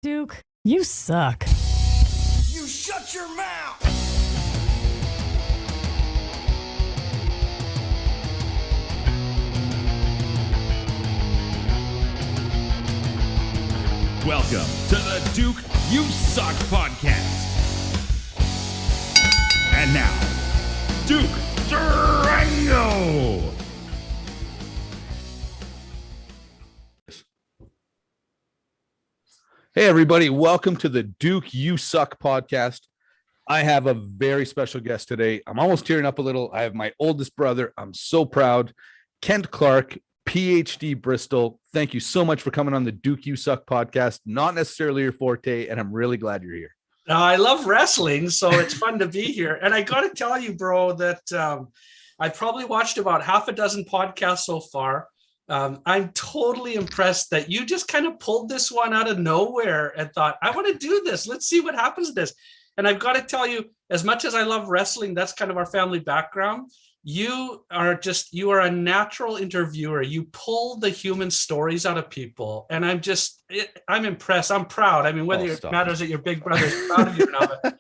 Duke, you suck. You shut your mouth! Welcome to the Duke You Suck podcast. And now, Duke Durango. Hey, everybody. Welcome to the Duke You Suck podcast. I have a very special guest today. I'm almost tearing up a little. I have my oldest brother. I'm so proud. Kent Clarke, PhD Bristol. Thank you so much for coming on the Duke You Suck podcast. Not necessarily your forte, and I'm really glad you're here. I love wrestling, so it's fun to be here. And I got to tell you, bro, that I probably watched about half a dozen podcasts so far. I'm totally impressed that you just kind of pulled this one out of nowhere and thought, I want to do this. Let's see what happens to this. And I've got to tell you, as much as I love wrestling, that's kind of our family background. You are a natural interviewer. You pull the human stories out of people. And I'm impressed. I'm proud. I mean, whether it matters that your big brother's proud of you or not. But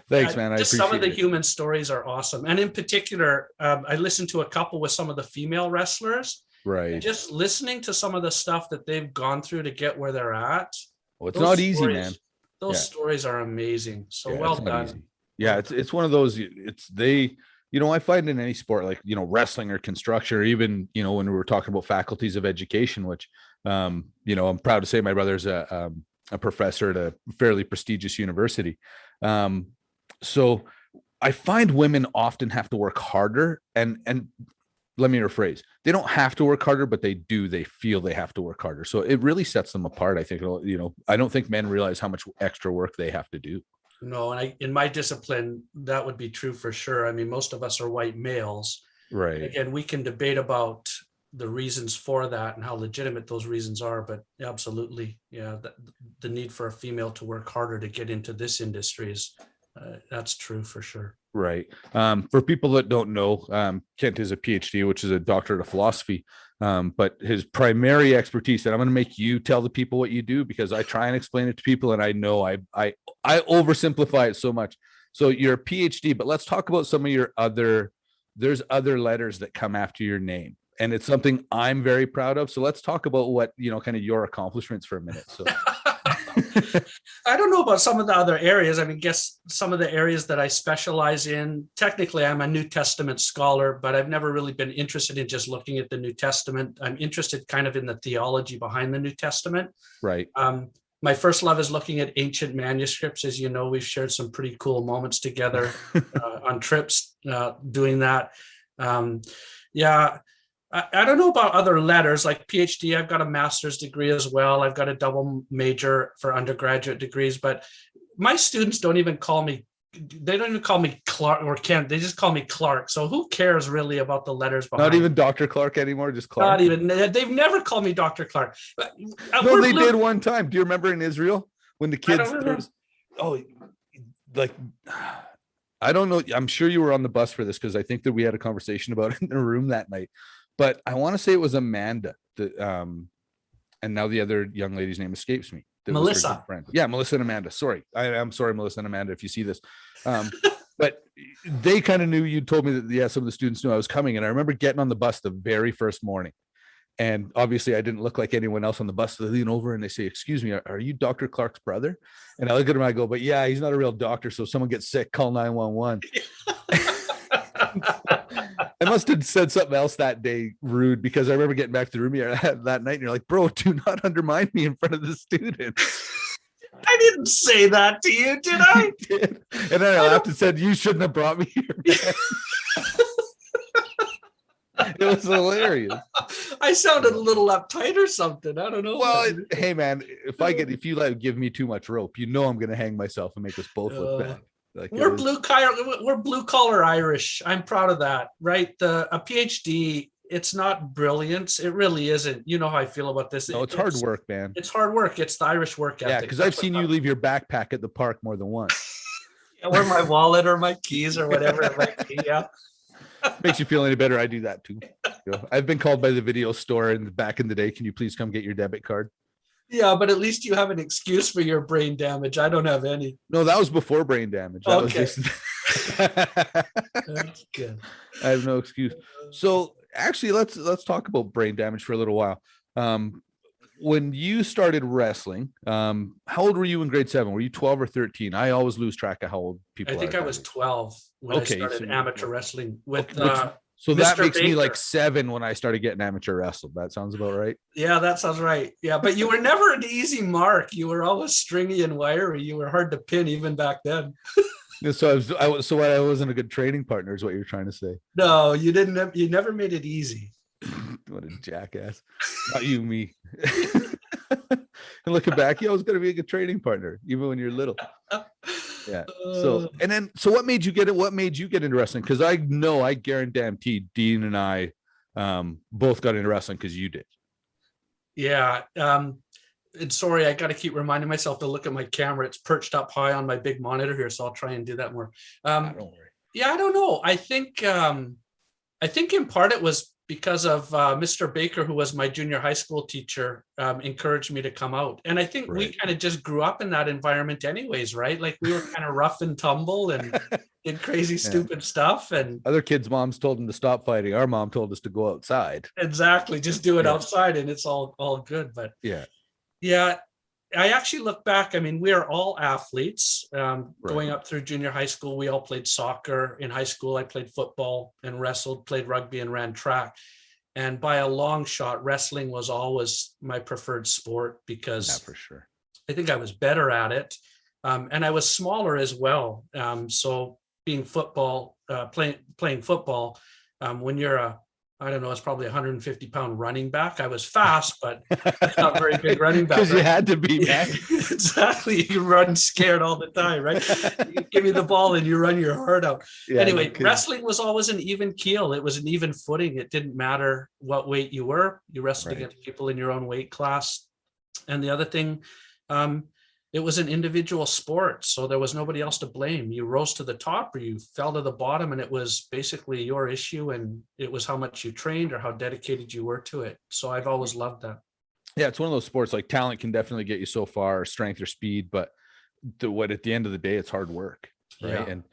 thanks, man. Just some of the human stories are awesome. And in particular, I listened to a couple with some of the female wrestlers. Right. And just listening to some of the stuff that they've gone through to get where they're at. Well, it's not easy, man. Those stories are amazing. So well done. Yeah, it's one of those. I find in any sport, like, wrestling or construction, or even, when we were talking about faculties of education, which, I'm proud to say my brother's a professor at a fairly prestigious university. So I find women often have to work harder, and let me rephrase. They don't have to work harder, but they do. They feel they have to work harder. So it really sets them apart. I think, I don't think men realize how much extra work they have to do. No, and in my discipline, that would be true for sure. I mean, most of us are white males. Right. Again, we can debate about the reasons for that and how legitimate those reasons are, but absolutely, the need for a female to work harder to get into this industry is that's true for sure. Right. For people that don't know, Kent is a PhD, which is a doctorate of philosophy. But his primary expertise, and I'm going to make you tell the people what you do, because I try and explain it to people, and I know I oversimplify it so much. So you're a PhD, but let's talk about some of there's other letters that come after your name. And it's something I'm very proud of. So let's talk about what, kind of your accomplishments for a minute. So I don't know about some of the other areas. I mean, guess some of the areas that I specialize in, technically I'm a New Testament scholar, but I've never really been interested in just looking at the New Testament. I'm interested kind of in the theology behind the New Testament. Right. My first love is looking at ancient manuscripts. As you know, we've shared some pretty cool moments together on trips doing that. I don't know about other letters like PhD. I've got a master's degree as well. I've got a double major for undergraduate degrees, but my students don't even call me Clark or Kent. They just call me Clark. So who cares really about the letters behind? Not even Dr. Clark anymore, just Clark. Not even. They've never called me Dr. Clark. No, they did one time. Do you remember in Israel when the kids? I don't know. I'm sure you were on the bus for this, because I think that we had a conversation about it in the room that night. But I want to say it was Amanda, and now the other young lady's name escapes me. Melissa. Yeah, Melissa and Amanda. Sorry. I'm sorry, Melissa and Amanda, if you see this. But they kind of knew, you told me that, some of the students knew I was coming. And I remember getting on the bus the very first morning. And obviously I didn't look like anyone else on the bus. So they lean over and they say, "Excuse me, are you Dr. Clark's brother?" And I look at him and I go, "But yeah, he's not a real doctor. So if someone gets sick, call 911. I must have said something else that day, rude, because I remember getting back to the room that night and you're like, "Bro, do not undermine me in front of the students." I didn't say that to you, did I? You did. And then I laughed and said, "You shouldn't have brought me here, man." It was hilarious. I sounded a little uptight or something. I don't know. Well, hey man, if you give me too much rope, I'm going to hang myself and make us both look bad. We're blue collar Irish. I'm proud of that, right? A PhD, it's not brilliance. It really isn't. You know how I feel about this. No, it's hard work, man. It's hard work. It's the Irish work ethic. Yeah, because I've seen you leave your backpack at the park more than once. Or my wallet or my keys or whatever it might be. Yeah. Makes you feel any better? I do that too. I've been called by the video store back in the day. "Can you please come get your debit card?" Yeah, but at least you have an excuse for your brain damage. I don't have any. No, that was before brain damage. That was Okay. just That's good. I have no excuse. So actually, let's talk about brain damage for a little while. When you started wrestling, how old were you in grade 7? Were you 12 or 13? I always lose track of how old people I think are. I was 12 when I started amateur wrestling with so that Mr. makes me like Baker. 7 when I started getting amateur wrestled. That sounds about right. Yeah, that sounds right. Yeah, but you were never an easy mark. You were always stringy and wiry. You were hard to pin even back then. So I wasn't a good training partner, is what you're trying to say. No, you didn't. You never made it easy. What a jackass! Not you, me. And looking back, I was going to be a good training partner, even when you're little. Yeah. So what made you get it? What made you get into wrestling? Because I know, I guarantee Dean and I both got into wrestling because you did. Yeah. And sorry, I got to keep reminding myself to look at my camera. It's perched up high on my big monitor here, so I'll try and do that more. Don't worry. Yeah, I don't know. I think in part it was because of Mr. Baker, who was my junior high school teacher, encouraged me to come out. And I think we kind of just grew up in that environment anyways, right? Like we were kind of rough and tumble and did crazy, stupid stuff. And other kids' moms told them to stop fighting. Our mom told us to go outside. Exactly. Just do it outside and it's all good. But yeah, I actually look back. I mean, we are all athletes. Going up through junior high school, we all played soccer. In high school, I played football and wrestled, played rugby and ran track. And by a long shot, wrestling was always my preferred sport because for sure. I think I was better at it. And I was smaller as well. So being playing football, when you're I don't know, it's probably 150-pound running back. I was fast, but not very big running back. Because you had to be, man. Exactly. You run scared all the time, right? You give me the ball and you run your heart out. Anyway, wrestling was always an even keel. It was an even footing. It didn't matter what weight you were. You wrestled against people in your own weight class. And the other thing, it was an individual sport, so there was nobody else to blame. You rose to the top or you fell to the bottom, and it was basically your issue, and it was how much you trained or how dedicated you were to it. So I've always loved that. Yeah, it's one of those sports, like talent can definitely get you so far, strength or speed, but at the end of the day, it's hard work, right? Yeah. And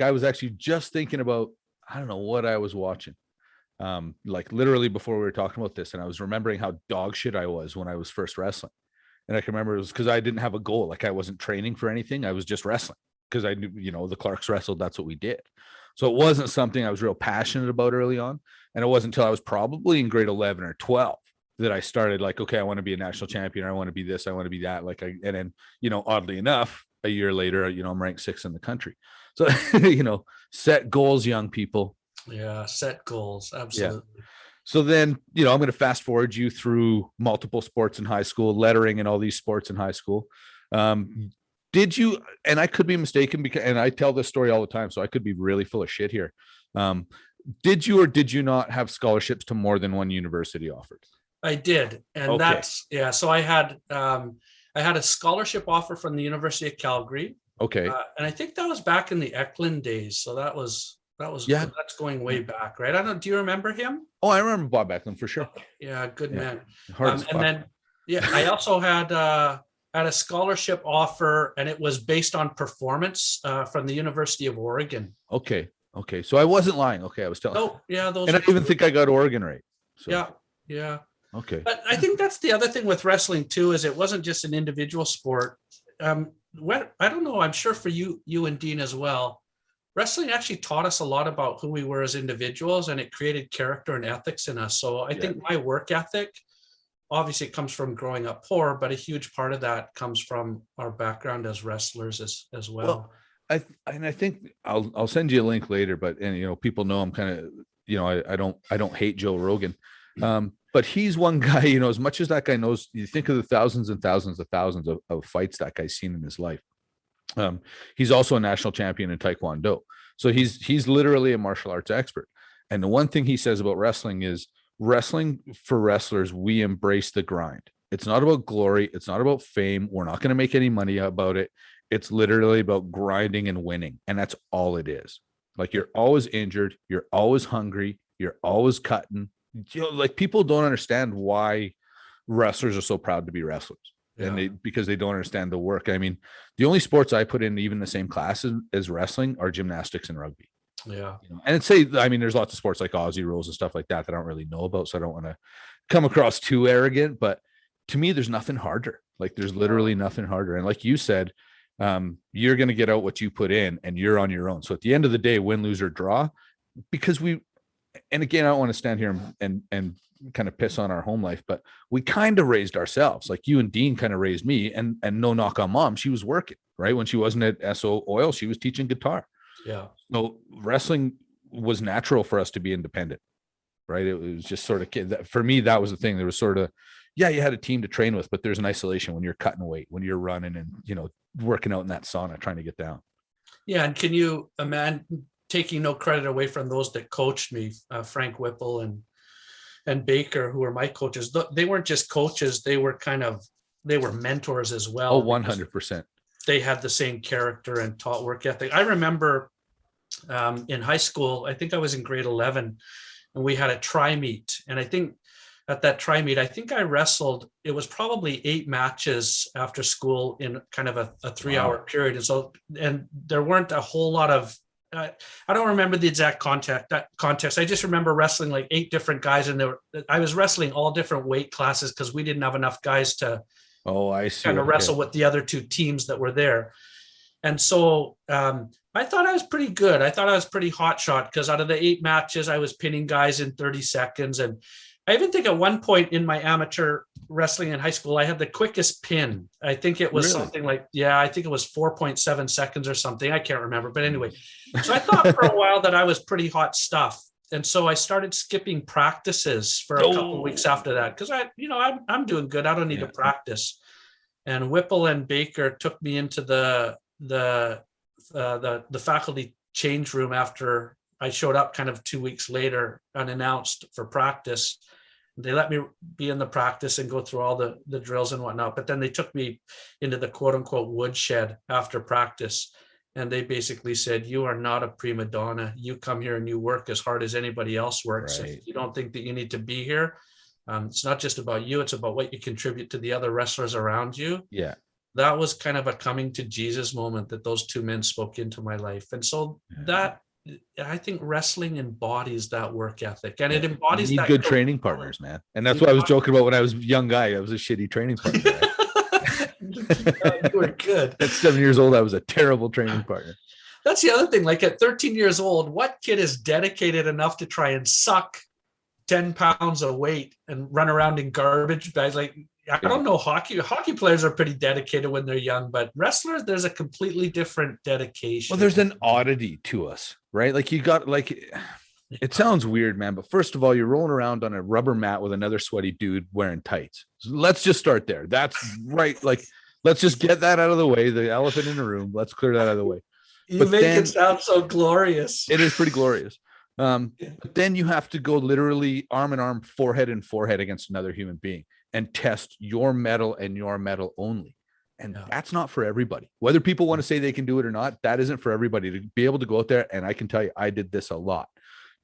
I was actually just thinking about, I don't know what I was watching, like literally before we were talking about this, and I was remembering how dog shit I was when I was first wrestling. And I can remember it was because I didn't have a goal. Like I wasn't training for anything. I was just wrestling because I knew, the Clarks wrestled. That's what we did. So it wasn't something I was real passionate about early on. And it wasn't until I was probably in grade 11 or 12 that I started like, okay, I want to be a national champion. I want to be this. I want to be that. And then, oddly enough, a year later, I'm ranked 6th in the country. So, set goals, young people. Yeah. Set goals. Absolutely. Yeah. So then, I'm going to fast forward you through multiple sports in high school, lettering and all these sports in high school. Did you, and I could be mistaken and I tell this story all the time, so I could be really full of shit here. Did you or did you not have scholarships to more than one university offered? I did. And so I had a scholarship offer from the University of Calgary. Okay. And I think that was back in the Eklund days. So that's going way back, right? Do you remember him? Oh, I remember Bob Eklund for sure. Yeah, good man. And then, I also had a scholarship offer, and it was based on performance from the University of Oregon. Okay. So I wasn't lying. Okay, I was telling. Oh, yeah, those. And I even think I got Oregon right. So. Yeah. Okay. But I think that's the other thing with wrestling too, is it wasn't just an individual sport. I don't know. I'm sure for you and Dean as well. Wrestling actually taught us a lot about who we were as individuals, and it created character and ethics in us. So I think my work ethic, obviously it comes from growing up poor, but a huge part of that comes from our background as wrestlers as well. I think I'll send you a link later, but people know I'm kind of, I don't hate Joe Rogan. But he's one guy, as much as that guy knows, you think of the thousands and thousands of fights that guy's seen in his life. He's also a national champion in Taekwondo. So he's literally a martial arts expert. And the one thing he says about wrestling is wrestling for wrestlers, we embrace the grind. It's not about glory. It's not about fame. We're not going to make any money about it. It's literally about grinding and winning. And that's all it is. Like you're always injured. You're always hungry. You're always cutting. Like people don't understand why wrestlers are so proud to be wrestlers. Yeah. And because they don't understand the work. I mean, the only sports I put in even the same class as wrestling are gymnastics and rugby. Yeah. And I mean, there's lots of sports like Aussie rules and stuff like that I don't really know about, so I don't want to come across too arrogant. But to me, there's nothing harder. Like, there's literally nothing harder. And like you said, you're going to get out what you put in, and you're on your own. So at the end of the day, win, lose, or draw, because and again, I don't want to stand here and kind of piss on our home life, but we kind of raised ourselves. Like, you and Dean kind of raised me, and no knock on Mom, she was working, right? When she wasn't at SO Oil, she was teaching guitar. Yeah. So wrestling was natural for us to be independent, right? It was just sort of, for me, that was the thing. There was sort of, yeah, you had a team to train with, but there's an isolation when you're cutting weight, when you're running and, working out in that sauna, trying to get down. Yeah. And can you imagine, taking no credit away from those that coached me, Frank Whipple and Baker, who were my coaches. They weren't just coaches. They were mentors as well. Oh, 100%. They had the same character and taught work ethic. I remember in high school, I think I was in grade 11, and we had a tri-meet. And I think at that tri-meet, I think I wrestled, it was probably 8 matches after school in kind of a 3-hour period. And there weren't a whole lot of, I don't remember the exact context. I just remember wrestling like 8 different guys, and I was wrestling all different weight classes because we didn't have enough guys to I see. kind of wrestle with the other 2 teams that were there. And so I thought I was pretty good. I thought I was pretty hot shot, because out of the 8 matches, I was pinning guys in 30 seconds. And I even think at one point in my amateur wrestling in high school, I had the quickest pin. I think it was something like, I think it was 4.7 seconds or something. I can't remember. But anyway, so I thought for a while that I was pretty hot stuff. And so I started skipping practices for a couple of weeks after that, because I'm doing good. I don't need to practice. And Whipple and Baker took me into the faculty change room after I showed up kind of 2 weeks later, unannounced, for practice. They let me be in the practice and go through all the drills and whatnot. But then they took me into the quote unquote woodshed after practice. And they basically said, you are not a prima donna. You come here and you work as hard as anybody else works. Right. If you don't think that you need to be here, it's not just about you. It's about what you contribute to the other wrestlers around you. Yeah. That was kind of a coming to Jesus moment that those 2 men spoke into my life. And so that, I think wrestling embodies that work ethic, and it embodies you need that good training partners, man. And that's what I was joking about when I was a young guy. I was a shitty training partner. Right? You were good. At 7 years old, I was a terrible training partner. That's the other thing. Like, at 13 years old, what kid is dedicated enough to try and suck 10 pounds of weight and run around in garbage bags? Like, I don't know, hockey players are pretty dedicated when they're young, but wrestlers, there's a completely different dedication. Well, there's an oddity to us, right? Like, you got, like, it sounds weird, man, but first of all, you're rolling around on a rubber mat with another sweaty dude wearing tights. So let's just start there. That's right. Like, let's just get that out of the way. The elephant in the room. Let's clear that out of the way. You make it sound so glorious. It is pretty glorious. But then you have to go literally arm in arm, forehead in forehead against another human being and test your metal and your metal only. And that's not for everybody. Whether people want to say they can do it or not, that isn't for everybody. To be able to go out there, and I can tell you, I did this a lot,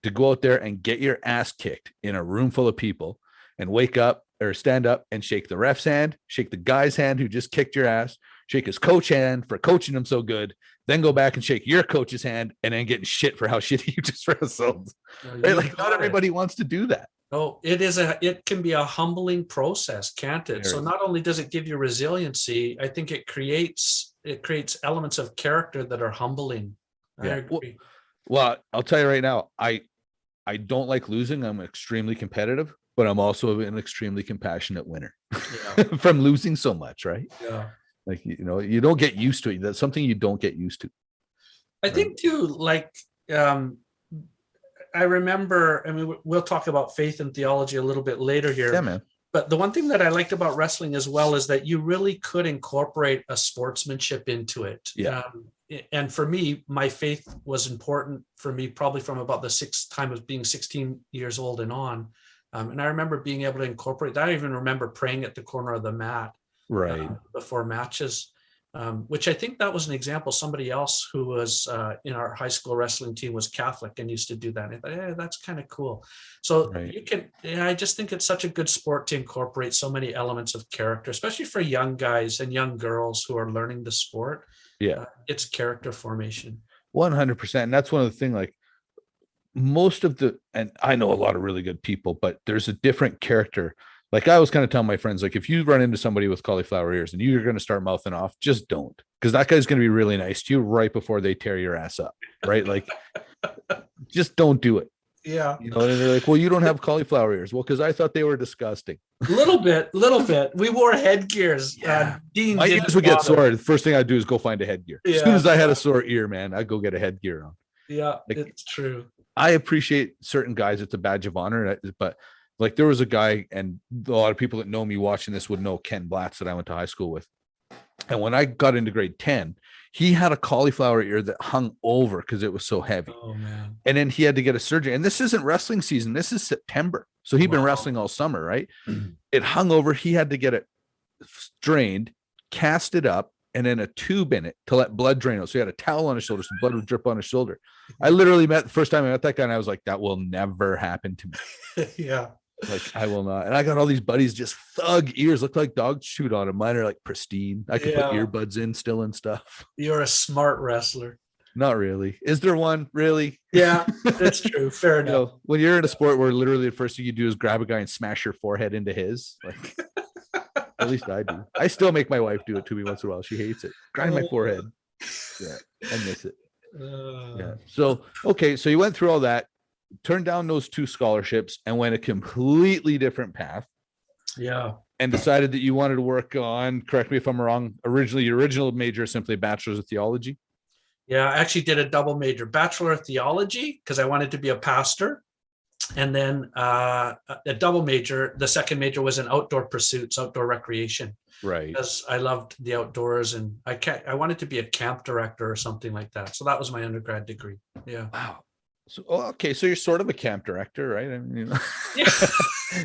to go out there and get your ass kicked in a room full of people and wake up or stand up and shake the ref's hand, shake the guy's hand who just kicked your ass, shake his coach hand for coaching him so good, then go back and shake your coach's hand and then getting shit for how shitty you just wrestled. Right? Like, not everybody wants to do that. Oh, it can be a humbling process, can't it? So not only does it give you resiliency, I think it creates elements of character that are humbling. I agree. Well, I'll tell you right now, I don't like losing. I'm extremely competitive, but I'm also an extremely compassionate winner from losing so much, right? Yeah. Like, you don't get used to it. That's something you don't get used to. I think too, like, I remember, I mean, we'll talk about faith and theology a little bit later here. Yeah, man. But the one thing that I liked about wrestling as well is that you really could incorporate a sportsmanship into it. Yeah. And for me, my faith was important for me probably from about the sixth time of being 16 years old and on. And I remember being able to incorporate that. I even remember praying at the corner of the mat right before matches. which I think that was an example. Somebody else who was in our high school wrestling team was Catholic and used to do that. And I thought, hey, that's kind of cool. So Right. you can, I just think it's such a good sport to incorporate so many elements of character, especially for young guys and young girls who are learning the sport. Yeah. It's character formation. 100%. And that's one of the things, like most of the, and I know a lot of really good people, but there's a different character. Like I was kind of telling my friends, like if you run into somebody with cauliflower ears and you're going to start mouthing off, just don't, because that guy's going to be really nice to you right before they tear your ass up. Right. Like just don't do it. Yeah. You know, and they're like, well, you don't have cauliflower ears. Well, because I thought they were disgusting. Little bit. We wore headgears. Yeah. Dean My didn't ears would get bother. sore. The first thing I'd do is go find a headgear. As soon Yeah. as I had a sore ear, man, I'd go get a headgear on. Yeah, Like, it's true. I appreciate certain guys. It's a badge of honor. But like there was a guy, and a lot of people that know me watching this would know Ken Blatz that I went to high school with. And when I got into grade 10, he had a cauliflower ear that hung over because it was so heavy. Oh man. And then he had to get a surgery. And this isn't wrestling season. This is September. So he'd been Wow. wrestling all summer, right? It hung over. He had to get it strained, cast it up, and then a tube in it to let blood drain out. So he had a towel on his shoulder, so blood would drip on his shoulder. I literally met the first time I met that guy, and I was like, that will never happen to me. Yeah. Like, I will not. And I got all these buddies, just thug ears, look like dogs chewed on them. Mine are like pristine. I could put Yeah. earbuds in still and stuff. You're a smart wrestler. Not really. Is there one really? Yeah, that's true. Fair You enough. know, when you're in a sport where literally the first thing you do is grab a guy and smash your forehead into his, like at least I do. I still make my wife do it to me once in a while. She hates it. Grind my forehead. Yeah, I miss it. Yeah. So okay, so you went through all that, turned down those 2 scholarships, and went a completely different path, Yeah. and decided that you wanted to work on. Correct me if I'm wrong. Originally, your original major is simply a bachelor's of theology. Yeah, I actually did a double major, Bachelor of Theology, because I wanted to be a pastor. And then a double major, the second major was in outdoor pursuits, outdoor recreation, Right. because I loved the outdoors and I wanted to be a camp director or something like that. So that was my undergrad degree. Yeah. Wow. So okay, so you're sort of a camp director, right? I mean, you know, Yeah.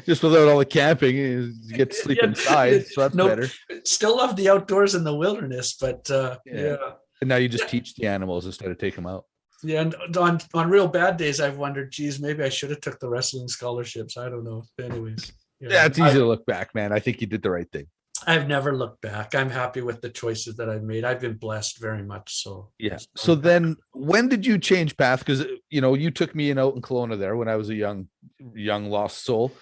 just without all the camping, you get to sleep Yeah, inside, so that's no, better. Still love the outdoors and the wilderness, but yeah. And now you just teach the animals instead of take them out. Yeah, and on real bad days, I've wondered, geez, maybe I should have took the wrestling scholarships. I don't know. Anyways, Yeah, it's easy to look back, man. I think you did the right thing. I've never looked back. I'm happy with the choices that I've made. I've been blessed very much. So Yeah. So then when did you change path? Because you know, you took me in out in Kelowna there when I was a young lost soul.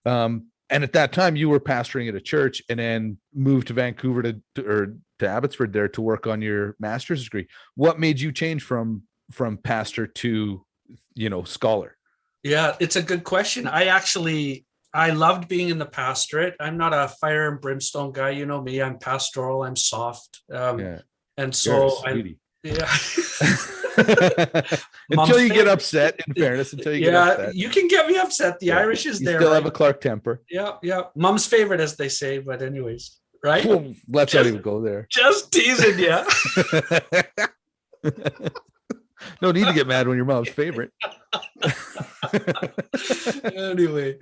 And at that time you were pastoring at a church and then moved to Vancouver to Abbotsford there to work on your master's degree. What made you change from pastor to, you know, scholar? Yeah, it's a good question. I loved being in the pastorate. I'm not a fire and brimstone guy. You know me, I'm pastoral, I'm soft. Yeah. And You're a so sweetie. yeah. Until you get upset, in fairness, until you get upset. You can get me upset. The Irish is You there. still right? have a Clark temper. Yeah. Mom's favorite, as they say, but anyways, right? Well, let's not even go there. Just teasing you. No need to get mad when your mom's favorite. Anyway,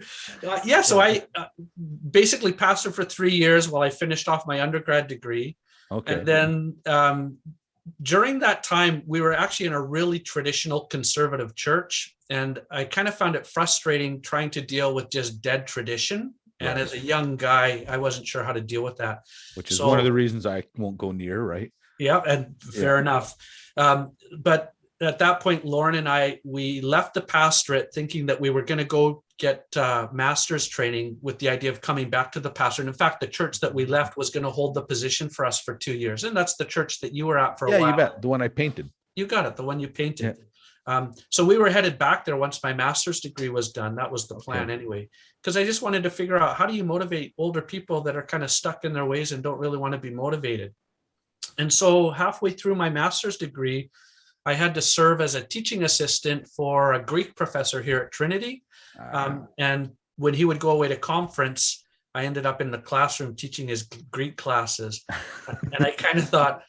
so I basically pastored for 3 years while I finished off my undergrad degree. Okay. And then during that time, we were actually in a really traditional conservative church. And I kind of found it frustrating trying to deal with just dead tradition. And as a young guy, I wasn't sure how to deal with that. Which is one of the reasons I won't go near, right? Yeah, and fair enough. But at that point, Lauren and we left the pastorate thinking that we were going to go get master's training with the idea of coming back to the pastorate. And in fact, the church that we left was going to hold the position for us for 2 years. And that's the church that you were at for a while. Yeah, you bet. The one I painted. You got it, the one you painted. So we were headed back there once my master's degree was done. That was the plan anyway, because I just wanted to figure out, how do you motivate older people that are kind of stuck in their ways and don't really want to be motivated? And so halfway through my master's degree, I had to serve as a teaching assistant for a Greek professor here at Trinity. And when he would go away to conference, I ended up in the classroom teaching his Greek classes. And I kind of thought,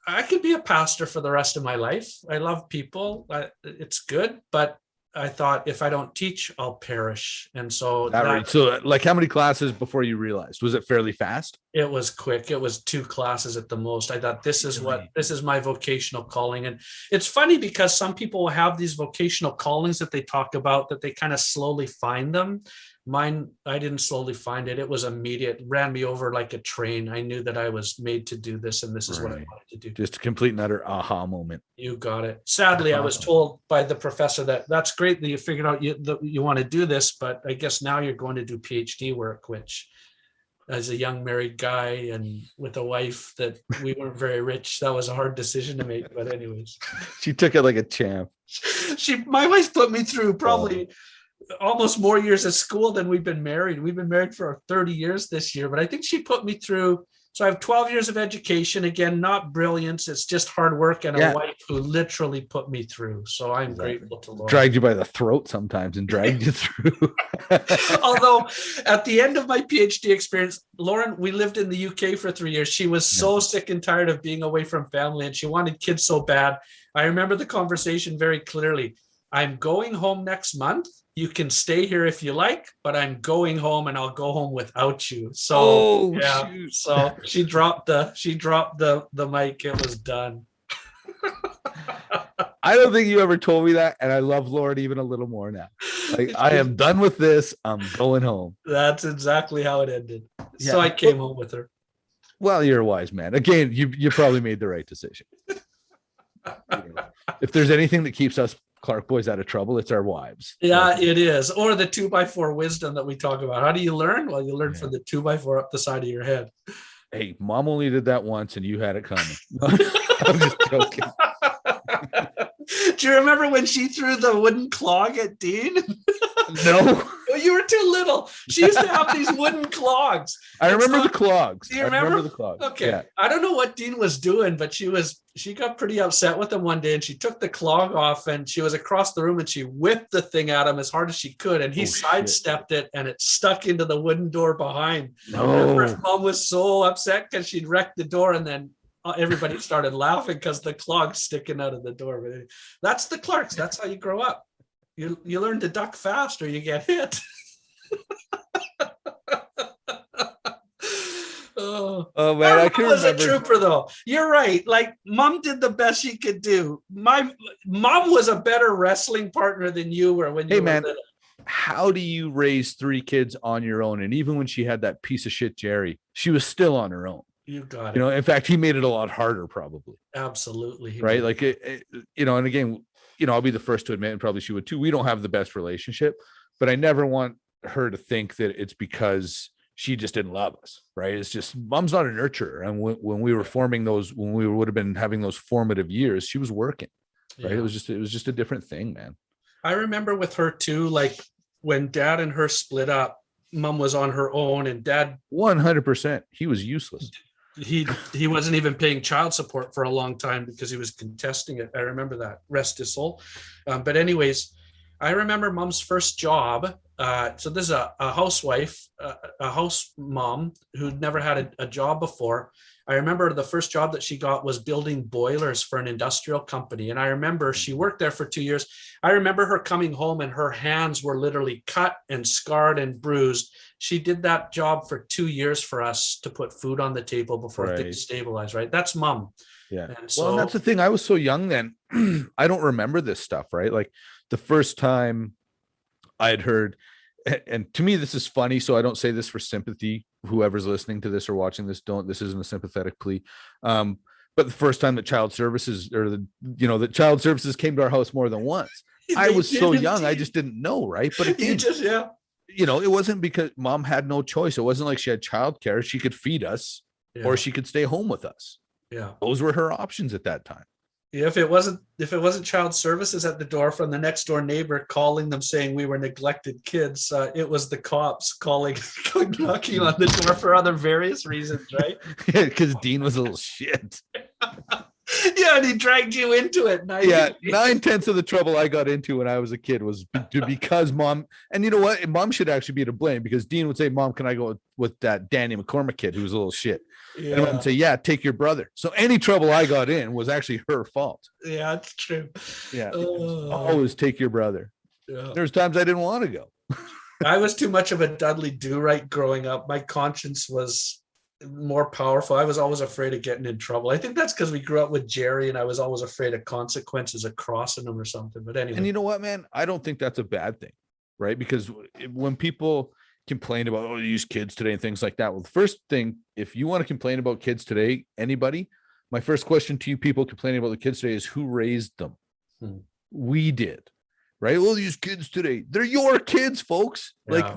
I could be a pastor for the rest of my life. I love people. It's good, but I thought, if I don't teach, I'll perish. And so Right. So like how many classes before you realized? Was it fairly fast? it was quick. It was 2 classes at the most. I thought, this is my vocational calling. And it's funny because some people have these vocational callings that they talk about, that they kind of slowly find them. Mine, I didn't slowly find it. It was immediate, ran me over like a train. I knew that I was made to do this, and this is what I wanted to do. Just a complete and utter aha moment. You got it. Sadly, I was told by the professor that that's great that you figured out you want to do this, but I guess now you're going to do PhD work, which, as a young married guy and with a wife that we weren't very rich, that was a hard decision to make. But anyways, She took it like a champ. My wife put me through probably almost more years of school than we've been married. We've been married for 30 years this year, but I think she put me through. So I have 12 years of education. Again, not brilliance. It's just hard work and a wife who literally put me through. So I'm grateful to Lauren. Dragged you by the throat sometimes and dragged you through. Although at the end of my PhD experience, Lauren, we lived in the UK for 3 years. She was so sick and tired of being away from family, and she wanted kids so bad. I remember the conversation very clearly. I'm going home next month. You can stay here if you like, but I'm going home, and I'll go home without you. So shoot. So she dropped the mic. It was done. I don't think you ever told me that, and I love Lauren even a little more now. Like, I am done with this. I'm going home. That's exactly how it ended. Yeah. So I came home with her. Well, you're a wise man. Again, you probably made the right decision. If there's anything that keeps us Clarke boys out of trouble, it's our wives. Yeah, it is. Or the 2x4 wisdom that we talk about. How do you learn? Well, you learn from the 2x4 up the side of your head. Hey, mom only did that once, and you had it coming. I'm just joking. Do you remember when she threw the wooden clog at Dean? No. You were too little. She used to have these wooden clogs. I remember the clogs. Do you remember the clogs? Okay. Yeah. I don't know what Dean was doing, but she got pretty upset with him one day, and she took the clog off, and she was across the room, and she whipped the thing at him as hard as she could, and he sidestepped it, and it stuck into the wooden door behind. No. And mom was so upset because she'd wrecked the door, and then everybody started laughing because the clog's sticking out of the door. But that's the Clarkes. That's how you grow up. You learn to duck fast or you get hit. Oh man, I can remember. A trooper though. You're right. Like, mom did the best she could do. My mom was a better wrestling partner than you were when you were little. How do you raise 3 kids on your own? And even when she had that piece of shit Jerry, she was still on her own. You got it. You know, in fact, he made it a lot harder, probably. Absolutely. Right. Like, and again, I'll be the first to admit, and probably she would too, we don't have the best relationship, but I never want her to think that it's because she just didn't love us. Right. It's just, mom's not a nurturer. And when we were forming those, when we would have been having those formative years, she was working. Right. Yeah. It was just a different thing, man. I remember with her too, like when dad and her split up, mom was on her own, and dad 100%. He was useless. He wasn't even paying child support for a long time because he was contesting it. I remember that. Rest his soul. But anyways, I remember mom's first job. So this is a housewife, a house mom who'd never had a job before. I remember the first job that she got was building boilers for an industrial company. And I remember she worked there for 2 years. I remember her coming home and her hands were literally cut and scarred and bruised. She did that job for 2 years for us to put food on the table before things stabilized, right? That's mom. Yeah. And that's the thing. I was so young then. I don't remember this stuff, right? Like the first time I had heard, and to me, this is funny, so I don't say this for sympathy. Whoever's listening to this or watching this, this isn't a sympathetic plea. But the first time that child services that child services came to our house more than once, I was so young, I just didn't know, right? But again, it wasn't because mom had no choice. It wasn't like she had childcare. She could feed us or she could stay home with us. Yeah. Those were her options at that time. Yeah, if it wasn't child services at the door from the next door neighbor calling them saying we were neglected kids, it was the cops knocking on the door for other various reasons, right? Yeah, because Dean was a little shit. Yeah, and he dragged you into it. 9/10 of the trouble I got into when I was a kid was because mom, and you know what? Mom should actually be to blame because Dean would say, "Mom, can I go with that Danny McCormick kid who was a little shit?" Yeah. And mom would say, "Yeah, take your brother." So any trouble I got in was actually her fault. Yeah, it's true. Yeah, always take your brother. Yeah. There's times I didn't want to go. I was too much of a Dudley Do-Right growing up. My conscience was more powerful. I was always afraid of getting in trouble. I think that's because we grew up with Jerry and I was always afraid of consequences of crossing him or something. But anyway. And you know what, man? I don't think that's a bad thing, right? Because when people complain about, oh, use kids today and things like that. Well, the first thing, if you want to complain about kids today, anybody, my first question to you people complaining about the kids today is who raised them? We did. Right? Well, these kids today, they're your kids, folks. Yeah. Like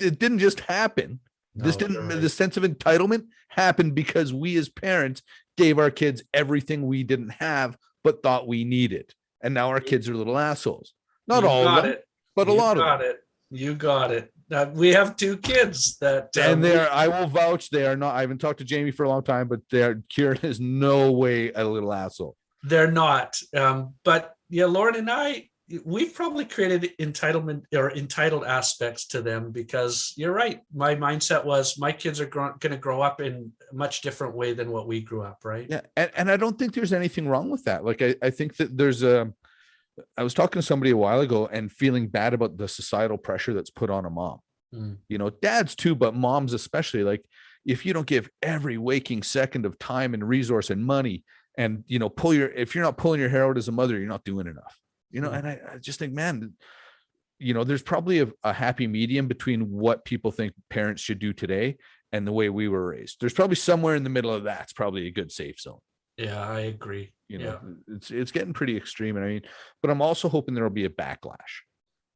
it didn't just happen. This sense of entitlement happened because we as parents gave our kids everything we didn't have, but thought we needed. And now our kids are little assholes. Not all of them, but a lot of them. You got it. We have 2 kids that, and I will vouch, they are not. I haven't talked to Jamie for a long time, but Kieran is no way a little asshole. They're not. But yeah, Lauren and I, we've probably created entitlement or entitled aspects to them because you're right. My mindset was my kids are going to grow up in a much different way than what we grew up. Right. Yeah. And I don't think there's anything wrong with that. Like, I think that I was talking to somebody a while ago and feeling bad about the societal pressure that's put on a mom, you know, dads too, but moms, especially. Like if you don't give every waking second of time and resource and money and, you know, if you're not pulling your hair out as a mother, you're not doing enough. You know, and I just think, man, you know, there's probably a happy medium between what people think parents should do today and the way we were raised. There's probably somewhere in the middle of that's probably a good safe zone. Yeah, I agree. You know, it's getting pretty extreme. And I mean, but I'm also hoping there'll be a backlash.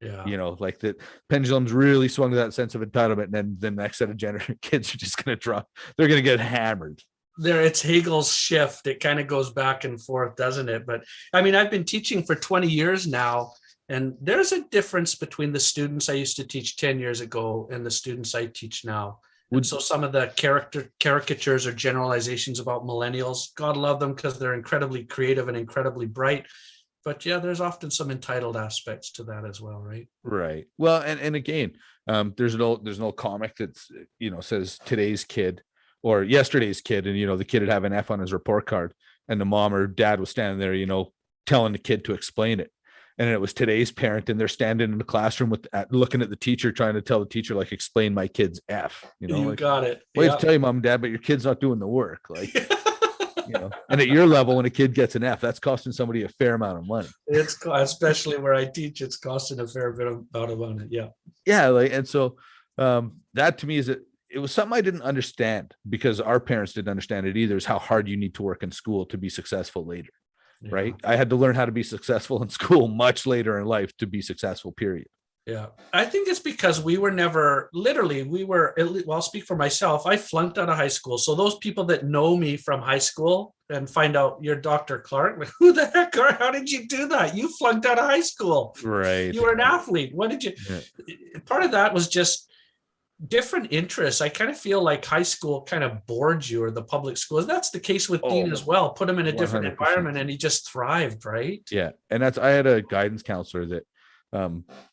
Yeah. You know, like the pendulum's really swung to that sense of entitlement. And then the next set of kids are just going to drop. They're going to get hammered. It's Hegel's shift. It kind of goes back and forth, doesn't it? But I mean, I've been teaching for 20 years now, and there's a difference between the students I used to teach 10 years ago and the students I teach now. And so some of the caricatures or generalizations about millennials, God love them because they're incredibly creative and incredibly bright. But yeah, there's often some entitled aspects to that as well, right? Right. Well, and again, there's an old comic that's, you know, says today's kid or yesterday's kid, and you know the kid would have an F on his report card, and the mom or dad was standing there, you know, telling the kid to explain it, and it was today's parent, and they're standing in the classroom looking at the teacher, trying to tell the teacher, like, explain my kid's F. You know, you got it. Wait to tell you, mom and dad, but your kid's not doing the work, like. You know, and at your level, when a kid gets an F, that's costing somebody a fair amount of money. It's especially where I teach, it's costing a fair bit of money. Yeah. Yeah. Like, and so that to me it was something I didn't understand because our parents didn't understand it either, is how hard you need to work in school to be successful later. Yeah. Right. I had to learn how to be successful in school much later in life to be successful, period. Yeah. I think it's because we were never, I'll speak for myself. I flunked out of high school. So those people that know me from high school and find out you're Dr. Clarke, who the heck are, how did you do that? You flunked out of high school. Right. You were an athlete. What did you, part of that was just different interests. I kind of feel like high school kind of bored you, or the public schools. That's the case with Dean as well. Put him in a different 100%. Environment and he just thrived. Right. Yeah. And I had a guidance counselor that,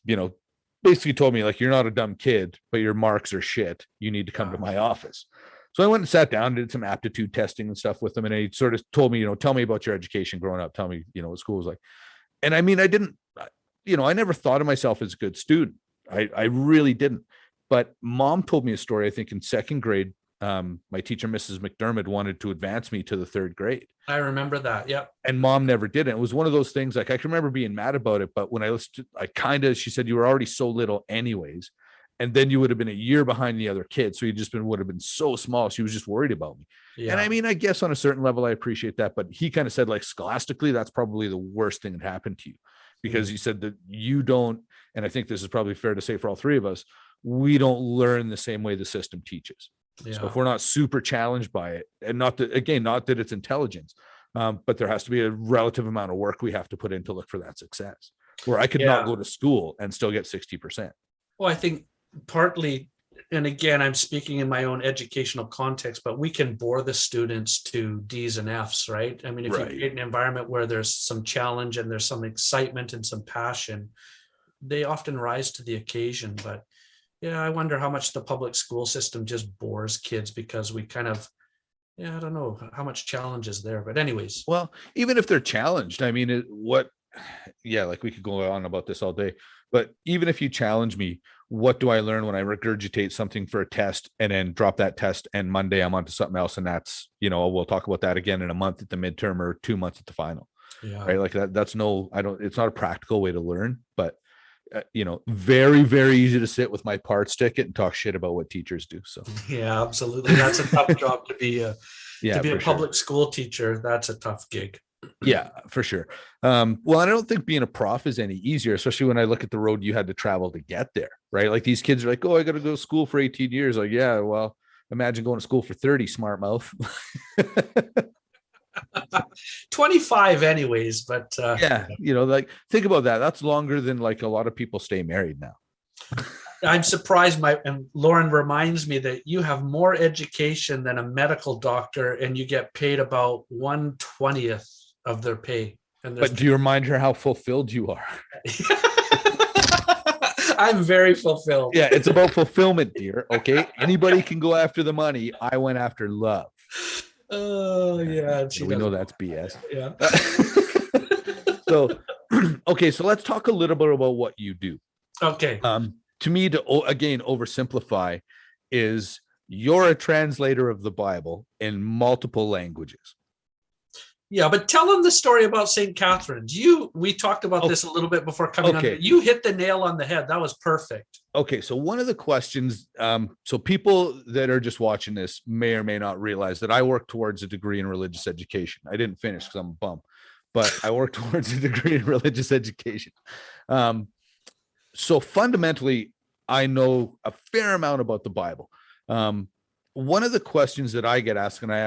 you know, basically told me, like, you're not a dumb kid, but your marks are shit. You need to come to my office. So I went and sat down and did some aptitude testing and stuff with him. And he sort of told me, you know, tell me about your education growing up. Tell me, you know, what school was like. And I mean, I didn't, you know, I never thought of myself as a good student. I really didn't. But mom told me a story, I think in second grade. My teacher, Mrs. McDermott, wanted to advance me to the third grade. I remember that. Yep. And mom never did it. It was one of those things, like, I can remember being mad about it, but when I listened to, she said, you were already so little anyways. And then you would have been a year behind the other kids. So you would have been so small. She was just worried about me. Yeah. And I mean, I guess on a certain level, I appreciate that, but he kind of said, like, scholastically, that's probably the worst thing that happened to you, because he said that you don't, and I think this is probably fair to say for all three of us, we don't learn the same way the system teaches. Yeah. So if we're not super challenged by it, and not that it's intelligence, but there has to be a relative amount of work we have to put in to look for that success, where I could not go to school and still get 60%. Well, I think partly, and again, I'm speaking in my own educational context, but we can bore the students to D's and F's, right? I mean, if you create an environment where there's some challenge and there's some excitement and some passion, they often rise to the occasion. But yeah, I wonder how much the public school system just bores kids because we kind of, I don't know how much challenge is there. But anyways. Well, even if they're challenged, I mean, yeah, like we could go on about this all day, but even if you challenge me, what do I learn when I regurgitate something for a test and then drop that test and Monday I'm onto something else? And that's, we'll talk about that again in a month at the midterm or 2 months at the final. Yeah. Right. Like it's not a practical way to learn, but very, very easy to sit with my parts ticket and talk shit about what teachers do. So yeah, absolutely. That's a tough job to be a public school teacher. That's a tough gig. Yeah, for sure. Well, I don't think being a prof is any easier, especially when I look at the road you had to travel to get there, right? Like these kids are like, oh, I got to go to school for 18 years. Like, yeah, well, imagine going to school for 30, smart mouth. 25 anyways, but yeah, like think about that. That's longer than like a lot of people stay married now. I'm surprised and Lauren reminds me that you have more education than a medical doctor and you get paid about 1/20th of their pay. But do you remind her how fulfilled you are? I'm very fulfilled. Yeah, it's about fulfillment, dear. Okay. Anybody can go after the money. I went after love. Oh yeah. We know that's BS. Yeah. So, okay. So let's talk a little bit about what you do. Okay. To me, to again oversimplify, is you're a translator of the Bible in multiple languages. Yeah, but tell them the story about St. Catherine's. We talked about this a little bit before coming on. You hit the nail on the head. That was perfect. Okay, so one of the questions, so people that are just watching this may or may not realize that I work towards a degree in religious education. I didn't finish because I'm a bum, but I work towards a degree in religious education. So fundamentally, I know a fair amount about the Bible. One of the questions that I get asked, and I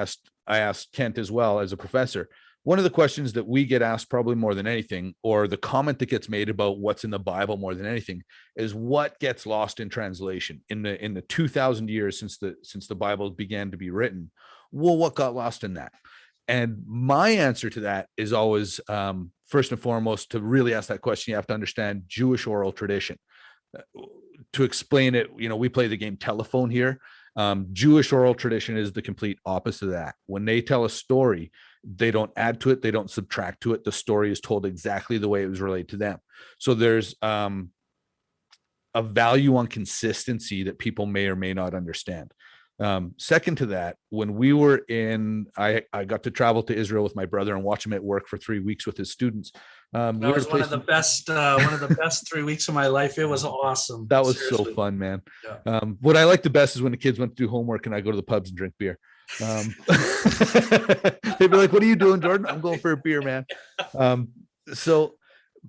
asked Kent as well as a professor, one of the questions that we get asked probably more than anything, or the comment that gets made about what's in the Bible more than anything, is what gets lost in translation in the 2,000 years since the Bible began to be written. Well, what got lost in that? And my answer to that is always, first and foremost, to really ask that question, you have to understand Jewish oral tradition. To explain it, we play the game telephone here. Jewish oral tradition is the complete opposite of that. When they tell a story, they don't add to it, they don't subtract to it. The story is told exactly the way it was relayed to them. So there's a value on consistency that people may or may not understand. Second to that, when we were I got to travel to Israel with my brother and watch him at work for 3 weeks with his students. That was one of the best 3 weeks of my life. It was awesome. That was so fun, man. Yeah. What I like the best is when the kids went to do homework and I go to the pubs and drink beer. They'd be like, what are you doing, Jordan? I'm going for a beer, man.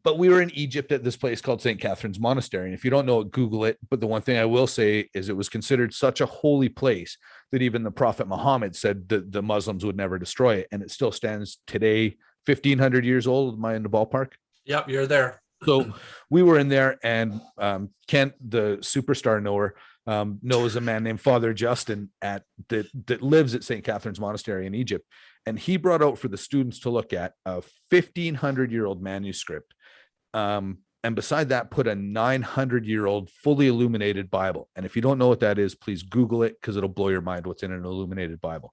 But we were in Egypt at this place called St. Catherine's Monastery. And if you don't know it, Google it. But the one thing I will say is it was considered such a holy place that even the Prophet Muhammad said that the Muslims would never destroy it. And it still stands today, 1,500 years old. Am I in the ballpark? Yep, you're there. So we were in there, and Kent, the superstar knower, knows a man named Father Justin that lives at St. Catherine's Monastery in Egypt. And he brought out for the students to look at a 1,500-year-old manuscript. And beside that, put a 900-year-old fully illuminated Bible. And if you don't know what that is, please Google it, because it'll blow your mind what's in an illuminated Bible.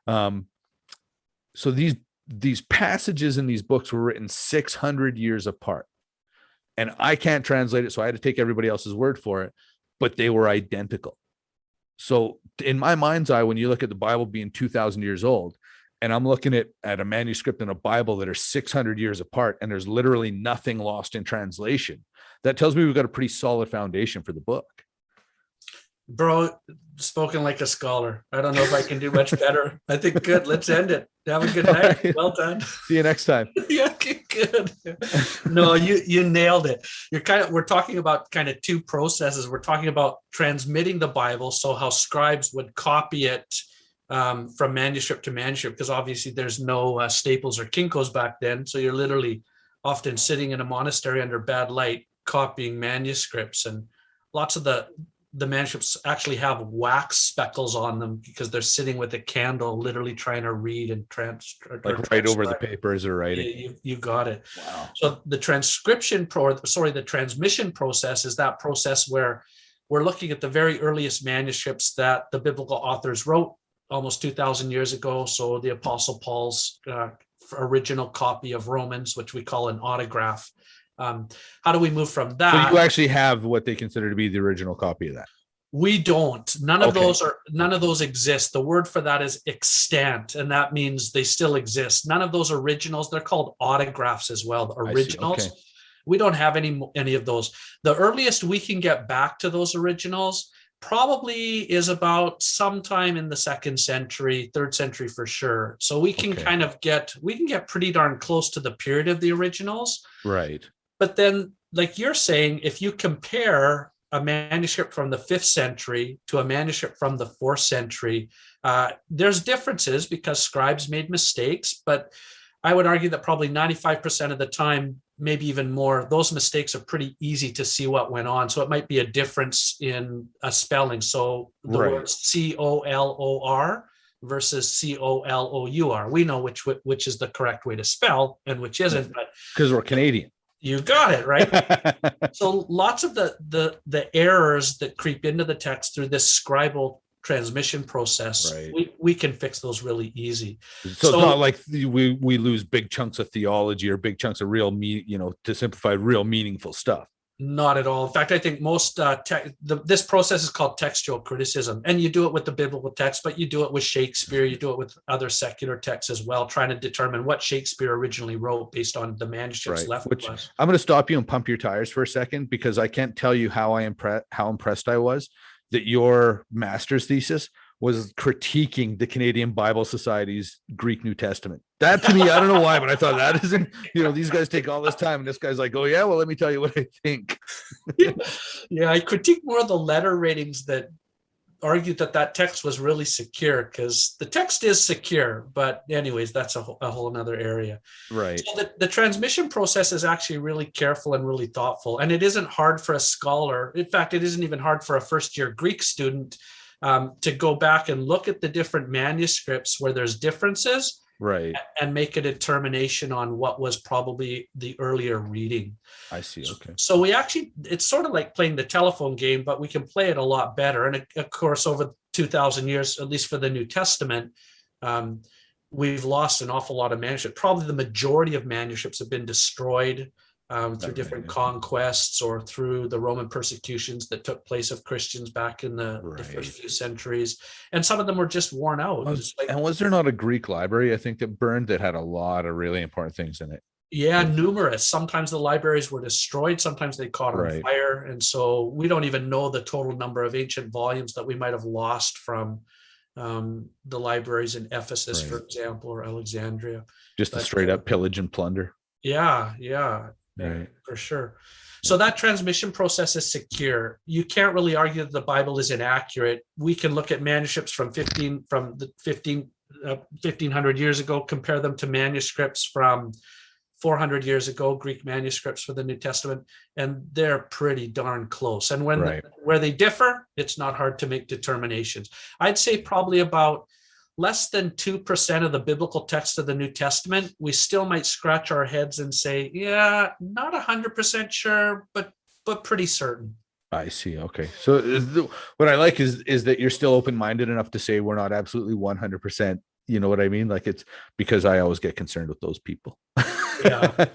So these passages in these books were written 600 years apart. And I can't translate it, so I had to take everybody else's word for it, but they were identical. So in my mind's eye, when you look at the Bible being 2,000 years old, and I'm looking at a manuscript and a Bible that are 600 years apart, and there's literally nothing lost in translation, that tells me we've got a pretty solid foundation for the book. Bro, spoken like a scholar. I don't know if I can do much better. I think good. Let's end it. Have a good night. Right. Well done. See you next time. Yeah, good. No, you nailed it. We're talking about kind of two processes. We're talking about transmitting the Bible, so how scribes would copy it from manuscript to manuscript, because obviously there's no Staples or Kinko's back then. So you're literally often sitting in a monastery under bad light, copying manuscripts, and lots of the manuscripts actually have wax speckles on them because they're sitting with a candle, literally trying to read and right over the papers or writing. You got it. Wow. So the the transmission process is that process where we're looking at the very earliest manuscripts that the biblical authors wrote. almost 2,000 years ago. So the Apostle Paul's original copy of Romans, which we call an autograph. How do we move from that? So you actually have what they consider to be the original copy of that. We don't. None of Okay. those exist. The word for that is extant, and that means they still exist. None of those originals, they're called autographs as well. The originals. Okay. We don't have any of those. The earliest we can get back to those originals probably is about sometime in the 2nd century, 3rd century for sure. So we can get pretty darn close to the period of the originals. Right. But then, like you're saying, if you compare a manuscript from the 5th century to a manuscript from the 4th century, there's differences because scribes made mistakes, but I would argue that probably 95% of the time, maybe even more, those mistakes are pretty easy to see what went on. So it might be a difference in a spelling. So the words COLOR versus COLOUR. We know which is the correct way to spell and which isn't, but because we're Canadian. You got it, right? So lots of the errors that creep into the text through this scribal transmission process, right, we can fix those really easy. So it's not like we lose big chunks of theology or big chunks of real to simplify, real meaningful stuff. Not at all. In fact, I think most this process is called textual criticism, and you do it with the biblical text, but you do it with Shakespeare, you do it with other secular texts as well, trying to determine what Shakespeare originally wrote based on the manuscripts left with us. I'm going to stop you and pump your tires for a second, because I can't tell you how impressed I was that your master's thesis was critiquing the Canadian Bible Society's Greek New Testament. That, to me, I don't know why, but I thought that isn't, these guys take all this time, and this guy's like, oh yeah, well, let me tell you what I think. Yeah, I critique more of the letter ratings that argued that text was really secure, because the text is secure, but anyways, that's a whole another area. Right. So the transmission process is actually really careful and really thoughtful, and it isn't hard for a scholar. In fact, it isn't even hard for a first-year Greek student to go back and look at the different manuscripts where there's differences, right, and make a determination on what was probably the earlier reading. I see. Okay. So it's sort of like playing the telephone game, but we can play it a lot better. And of course, over 2,000 years, at least for the New Testament, we've lost an awful lot of manuscripts. Probably the majority of manuscripts have been destroyed through different conquests or through the Roman persecutions that took place of Christians back in the first few centuries. And some of them were just worn out. And was there not a Greek library, I think, that burned that had a lot of really important things in it? Yeah, numerous. Sometimes the libraries were destroyed. Sometimes they caught on fire. And so we don't even know the total number of ancient volumes that we might have lost from the libraries in Ephesus, for example, or Alexandria. Just a straight up pillage and plunder. Yeah. Right. For sure. So that transmission process is secure. You can't really argue that the Bible is inaccurate. We can look at manuscripts from 1500 years ago, compare them to manuscripts from 400 years ago, Greek manuscripts for the New Testament, and they're pretty darn close. And where they differ, it's not hard to make determinations. I'd say probably about less than 2% of the biblical text of the New Testament, we still might scratch our heads and say, yeah, not 100% sure, but pretty certain. I see. Okay. So what I like is that you're still open-minded enough to say we're not absolutely 100%. You know what I mean? Like, it's because I always get concerned with those people. Yeah.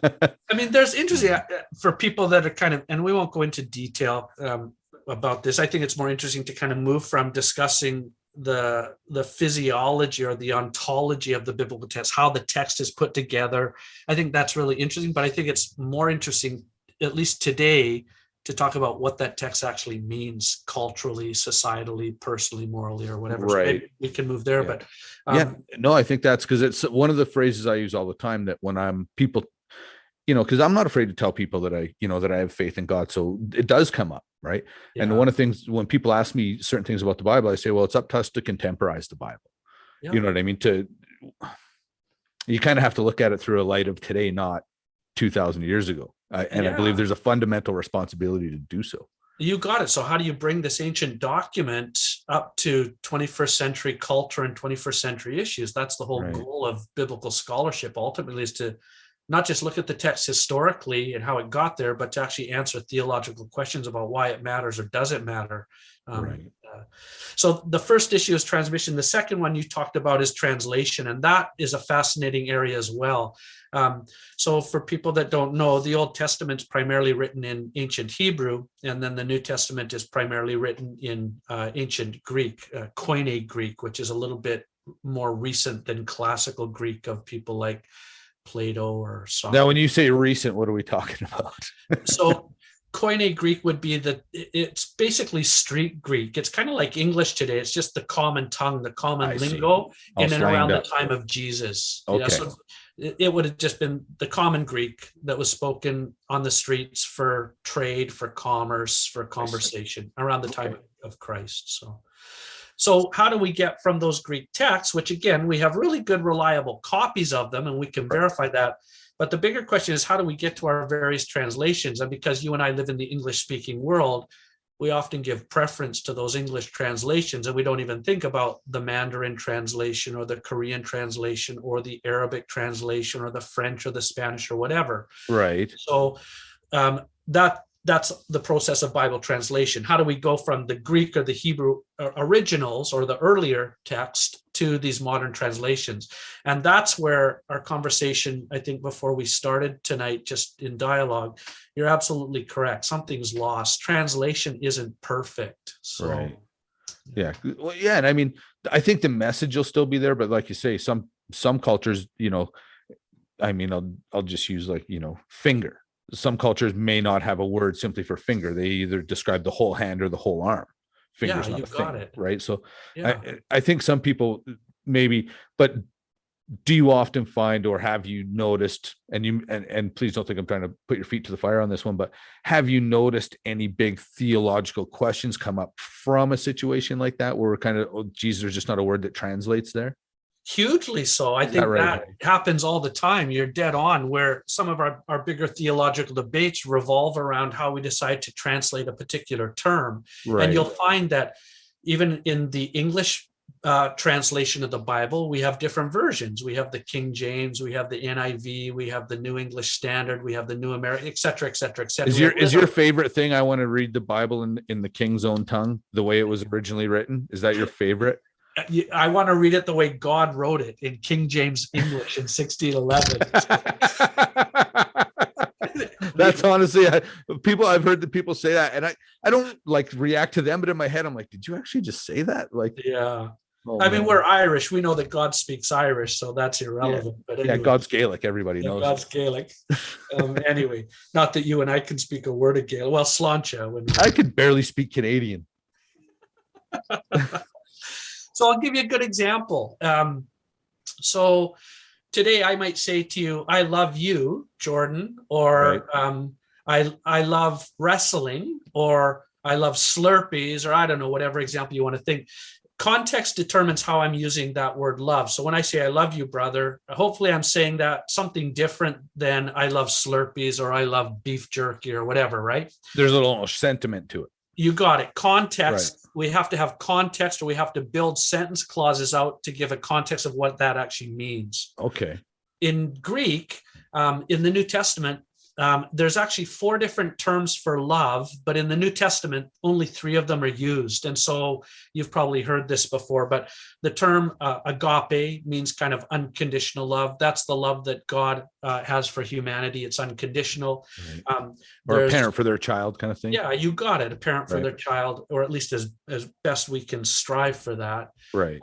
I mean, there's interesting for people that are kind of, and we won't go into detail about this. I think it's more interesting to kind of move from discussing the physiology or the ontology of the biblical text, how the text is put together. I think that's really interesting, but I think it's more interesting, at least today, to talk about what that text actually means culturally, societally, personally, morally, or whatever. Right. So maybe we can move there, but no, I think that's because it's one of the phrases I use all the time, that when I'm people, because I'm not afraid to tell people that I have faith in God. So it does come up. Right. Yeah. And one of the things, when people ask me certain things about the Bible, I say, well, it's up to us to contemporize the Bible. Yeah. You know what I mean? You kind of have to look at it through a light of today, not 2,000 years ago. I believe there's a fundamental responsibility to do so. You got it. So how do you bring this ancient document up to 21st century culture and 21st century issues? That's the whole goal of biblical scholarship, ultimately, is to not just look at the text historically and how it got there, but to actually answer theological questions about why it matters or doesn't matter. So the first issue is transmission. The second one you talked about is translation, and that is a fascinating area as well. So for people that don't know, the Old Testament is primarily written in ancient Hebrew, and then the New Testament is primarily written in ancient Greek, Koine Greek, which is a little bit more recent than classical Greek of people like Plato or Socrates. Now, when you say recent, what are we talking about? So Koine Greek would be it's basically street Greek. It's kind of like English today. It's just the common tongue, the common lingo in and around the time of Jesus. Okay. Yeah, so it would have just been the common Greek that was spoken on the streets for trade, for commerce, for conversation around the time of Christ. So how do we get from those Greek texts, which again, we have really good, reliable copies of them, and we can verify that. But the bigger question is, how do we get to our various translations? And because you and I live in the English-speaking world, we often give preference to those English translations, and we don't even think about the Mandarin translation or the Korean translation or the Arabic translation or the French or the Spanish or whatever. Right. So that's the process of Bible translation. How do we go from the Greek or the Hebrew originals or the earlier text to these modern translations? And that's where our conversation, I think, before we started tonight, just in dialogue, you're absolutely correct. Something's lost. Translation isn't perfect. So, right. Yeah. Well, yeah. And I mean, I think the message will still be there, but like you say, some cultures, I mean, I'll just use finger. Some cultures may not have a word simply for finger. They either describe the whole hand or the whole arm. Finger's not a thing, right? So I think some people maybe, but do you often find, or have you noticed, and please don't think I'm trying to put your feet to the fire on this one, but have you noticed any big theological questions come up from a situation like that where we're kind of, oh, geez, there's just not a word that translates there? Hugely so. I think that happens all the time. You're dead on, where some of our bigger theological debates revolve around how we decide to translate a particular term. Right. And you'll find that even in the English translation of the Bible, we have different versions. We have the King James, we have the NIV, we have the New English Standard, we have the New American, et cetera, et cetera, et cetera. Is your favorite thing, I want to read the Bible in the King's own tongue, the way it was originally written? Is that your favorite? I want to read it the way God wrote it in King James English in 1611. That's honestly, I've heard that people say that, and I don't react to them, but in my head, I'm like, did you actually just say that? Yeah. Oh, I mean, we're Irish. We know that God speaks Irish, so that's irrelevant. Yeah. But anyway, God's Gaelic. Everybody knows. God's Gaelic. Anyway, not that you and I can speak a word of Gaelic. Well, Sláinte. I could barely speak Canadian. So I'll give you a good example. So today I might say to you, I love you, Jordan, or right. I love wrestling, or I love Slurpees, or I don't know, whatever example you want to think. Context determines how I'm using that word love. So when I say I love you, brother, hopefully I'm saying that something different than I love Slurpees or I love beef jerky or whatever, right? There's a little sentiment to it. You got it. Context. Right. We have to have context, or we have to build sentence clauses out to give a context of what that actually means. Okay. In Greek, in the New Testament, there's actually 4 different terms for love, but in the New Testament, only 3 of them are used. And so you've probably heard this before, but the term agape means kind of unconditional love. That's the love that God has for humanity. It's unconditional. Right. Or a parent for their child kind of thing. Yeah, you got it. A parent for their child, or at least as best we can strive for that. Right.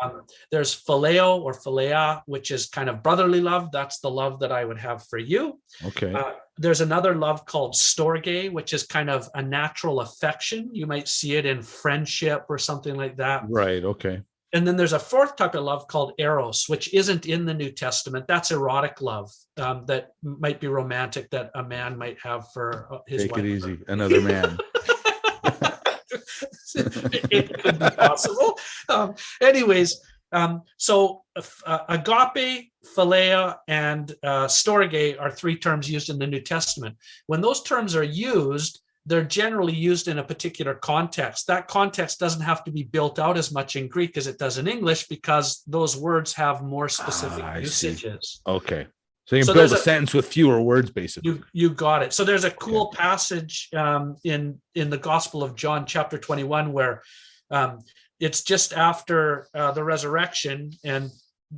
There's phileo or philia, which is kind of brotherly love. That's the love that I would have for you. Okay. There's another love called storge, which is kind of a natural affection. You might see it in friendship or something like that. Right. Okay. And then there's a 4th type of love called eros, which isn't in the New Testament. That's erotic love that might be romantic, that a man might have for his wife. Take it easy. Another man. It could be possible. Anyways, so agape, philea, and storge are 3 terms used in the New Testament. When those terms are used, they're generally used in a particular context. That context doesn't have to be built out as much in Greek as it does in English, because those words have more specific usages. See. Okay. So you can build a sentence with fewer words, basically. You got it. So there's a cool passage in the Gospel of John, chapter 21, where It's just after the resurrection, and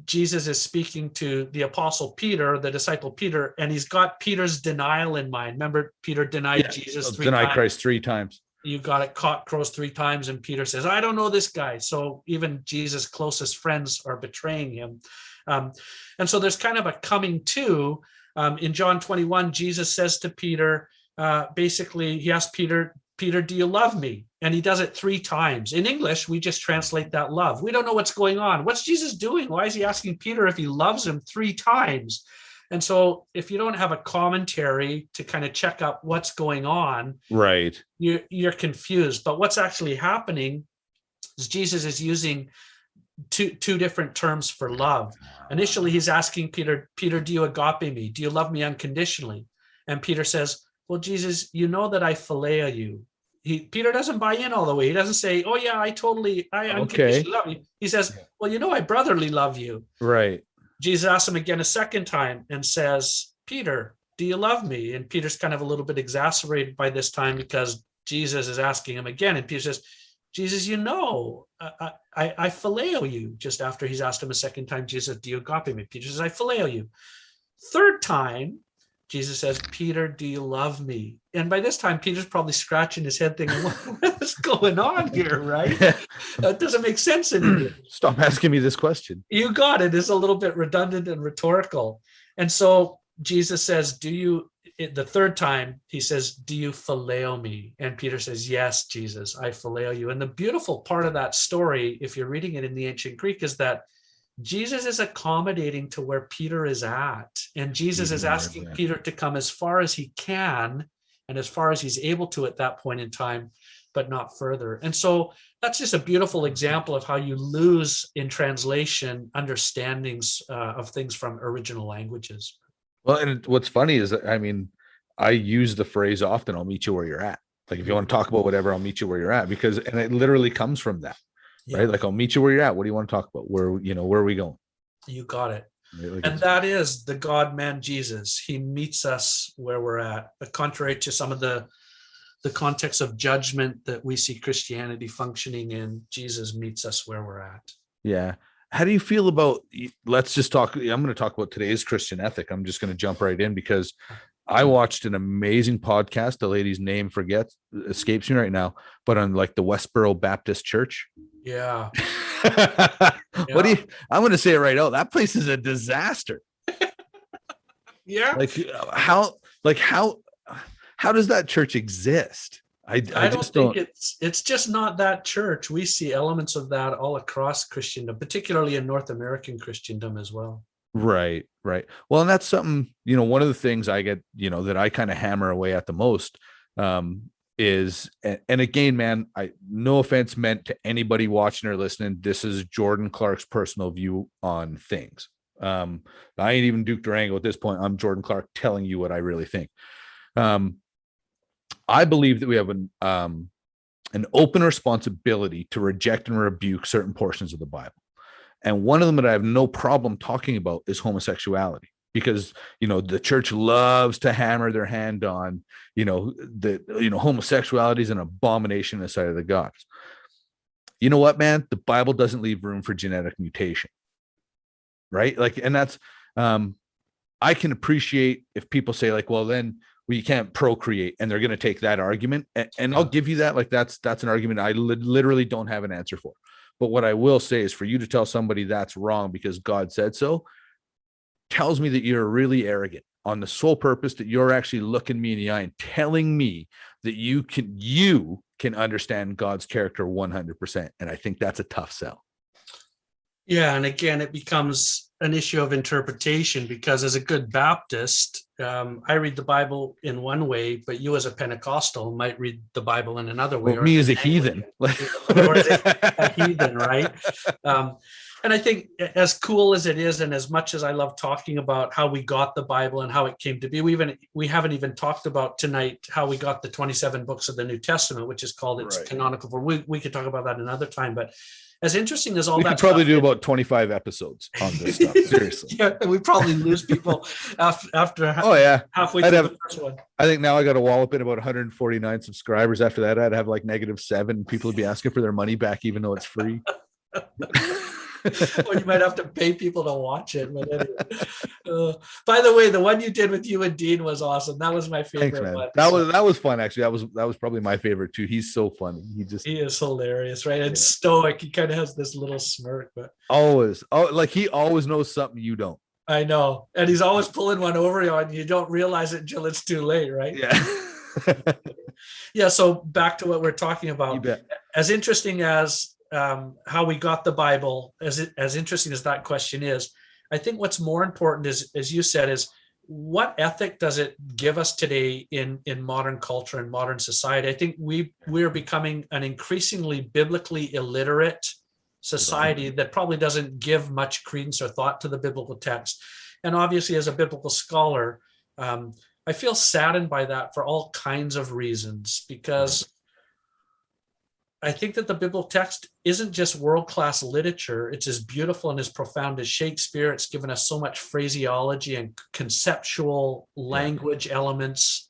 Jesus is speaking to the apostle Peter, the disciple Peter, and he's got Peter's denial in mind. Remember, Peter denied Jesus 3 deny times. Christ 3 times. You got it, cock crows 3 times, and Peter says, I don't know this guy. So even Jesus' closest friends are betraying him. And so there's kind of a coming to. In John 21, Jesus says to Peter, basically, he asks Peter, do you love me? And he does it 3 times. In English, we just translate that love. We don't know what's going on. What's Jesus doing? Why is he asking Peter if he loves him 3 times? And so if you don't have a commentary to kind of check out what's going on, right, you're confused. But what's actually happening is Jesus is using two different terms for love. Initially, he's asking Peter, do you agape me? Do you love me unconditionally? And Peter says, well, Jesus, you know that I phileo you. Peter doesn't buy in all the way. He doesn't say, oh yeah, I unconditionally love you. He says, well, you know, I brotherly love you. Right. Jesus asks him again a second time and says, Peter, do you love me? And Peter's kind of a little bit exacerbated by this time because Jesus is asking him again. And Peter says, Jesus, you know, I phileo you. Just after he's asked him a second time, Jesus says, do you agape me? Peter says, I phileo you. Third time, Jesus says, Peter, do you love me? And by this time, Peter's probably scratching his head thinking, what is going on here, right? That doesn't make sense anymore. Stop asking me this question. You got it. It's a little bit redundant and rhetorical. And so Jesus says, the third time, he says, do you phileo me? And Peter says, yes, Jesus, I phileo you. And the beautiful part of that story, if you're reading it in the ancient Greek, is that Jesus is accommodating to where Peter is at. And Jesus is asking Peter to come as far as he can and as far as he's able to at that point in time, but not further. And so that's just a beautiful example of how you lose in translation understandings of things from original languages. Well, and what's funny is that, I mean, I use the phrase often, I'll meet you where you're at. Like, if you want to talk about whatever, I'll meet you where you're at, because, and it literally comes from that. Right? Like, I'll meet you where you're at. What do you want to talk about? Where are we going? You got it. Right? Like, and that is the God-man Jesus. He meets us where we're at, contrary to some of the context of judgment that we see Christianity functioning in. Jesus meets us where we're at. Yeah. How do you feel about, let's just talk, I'm going to talk about today's Christian ethic. I'm just going to jump right in because I watched an amazing podcast. The lady's name escapes me right now, but on like the Westboro Baptist Church. Yeah. What do you, I'm going to say it right out. That place is a disaster. Yeah. How does that church exist? I don't think it's just not that church. We see elements of that all across Christendom, particularly in North American Christendom as well. Right. Well, and that's something, one of the things I get, that I kind of hammer away at the most is, and again, man, no offense meant to anybody watching or listening. This is Jordan Clark's personal view on things. I ain't even Duke Durango at this point. I'm Jordan Clark telling you what I really think. I believe that we have an open responsibility to reject and rebuke certain portions of the Bible. And one of them that I have no problem talking about is homosexuality, because, the church loves to hammer their hand on, homosexuality is an abomination in the sight of the gods. You know what, man? The Bible doesn't leave room for genetic mutation. Right? Like, and that's, I can appreciate if people say like, well, then we can't procreate, and they're going to take that argument. And I'll give you that. Like, that's an argument I literally don't have an answer for. But what I will say is, for you to tell somebody that's wrong because God said so, tells me that you're really arrogant, on the sole purpose that you're actually looking me in the eye and telling me that you can understand God's character 100%. And I think that's a tough sell. Yeah. And again, it becomes an issue of interpretation, because as a good Baptist, I read the Bible in one way, but you as a Pentecostal might read the Bible in another way. Well, me as a heathen. Or as a heathen, right? And I think, as cool as it is, and as much as I love talking about how we got the Bible and how it came to be, we haven't even talked about tonight how we got the 27 books of the New Testament, which is called its canonical form. We could talk about that another time, but as interesting as all We that could probably stuff do is- about 25 episodes on this stuff. Seriously. Yeah, and we probably lose people after Oh yeah. halfway I'd through have- the first one. I think now I got to wallop in about 149 subscribers. After that, I'd have like -7. People would be asking for their money back, even though it's free. Or you might have to pay people to watch it. But anyway. By the way, the one you did with you and Dean was awesome. That was my favorite Thanks, man. one. That was fun actually. That was probably my favorite too. He's so funny. He is hilarious, right? And Yeah. stoic. He kind of has this little smirk, but always like he always knows something you don't. I know. And he's always pulling one over you, and you don't realize it until it's too late, right? Yeah. Yeah. So back to what we're talking You about. bet. As interesting as how we got the Bible, as interesting as that question is, I think what's more important is, as you said, is what ethic does it give us today in modern culture and modern society? I think we're becoming an increasingly biblically illiterate society that probably doesn't give much credence or thought to the biblical text. And obviously, as a biblical scholar, I feel saddened by that for all kinds of reasons, because I think that the biblical text isn't just world-class literature. It's as beautiful and as profound as Shakespeare. It's given us so much phraseology and conceptual language elements.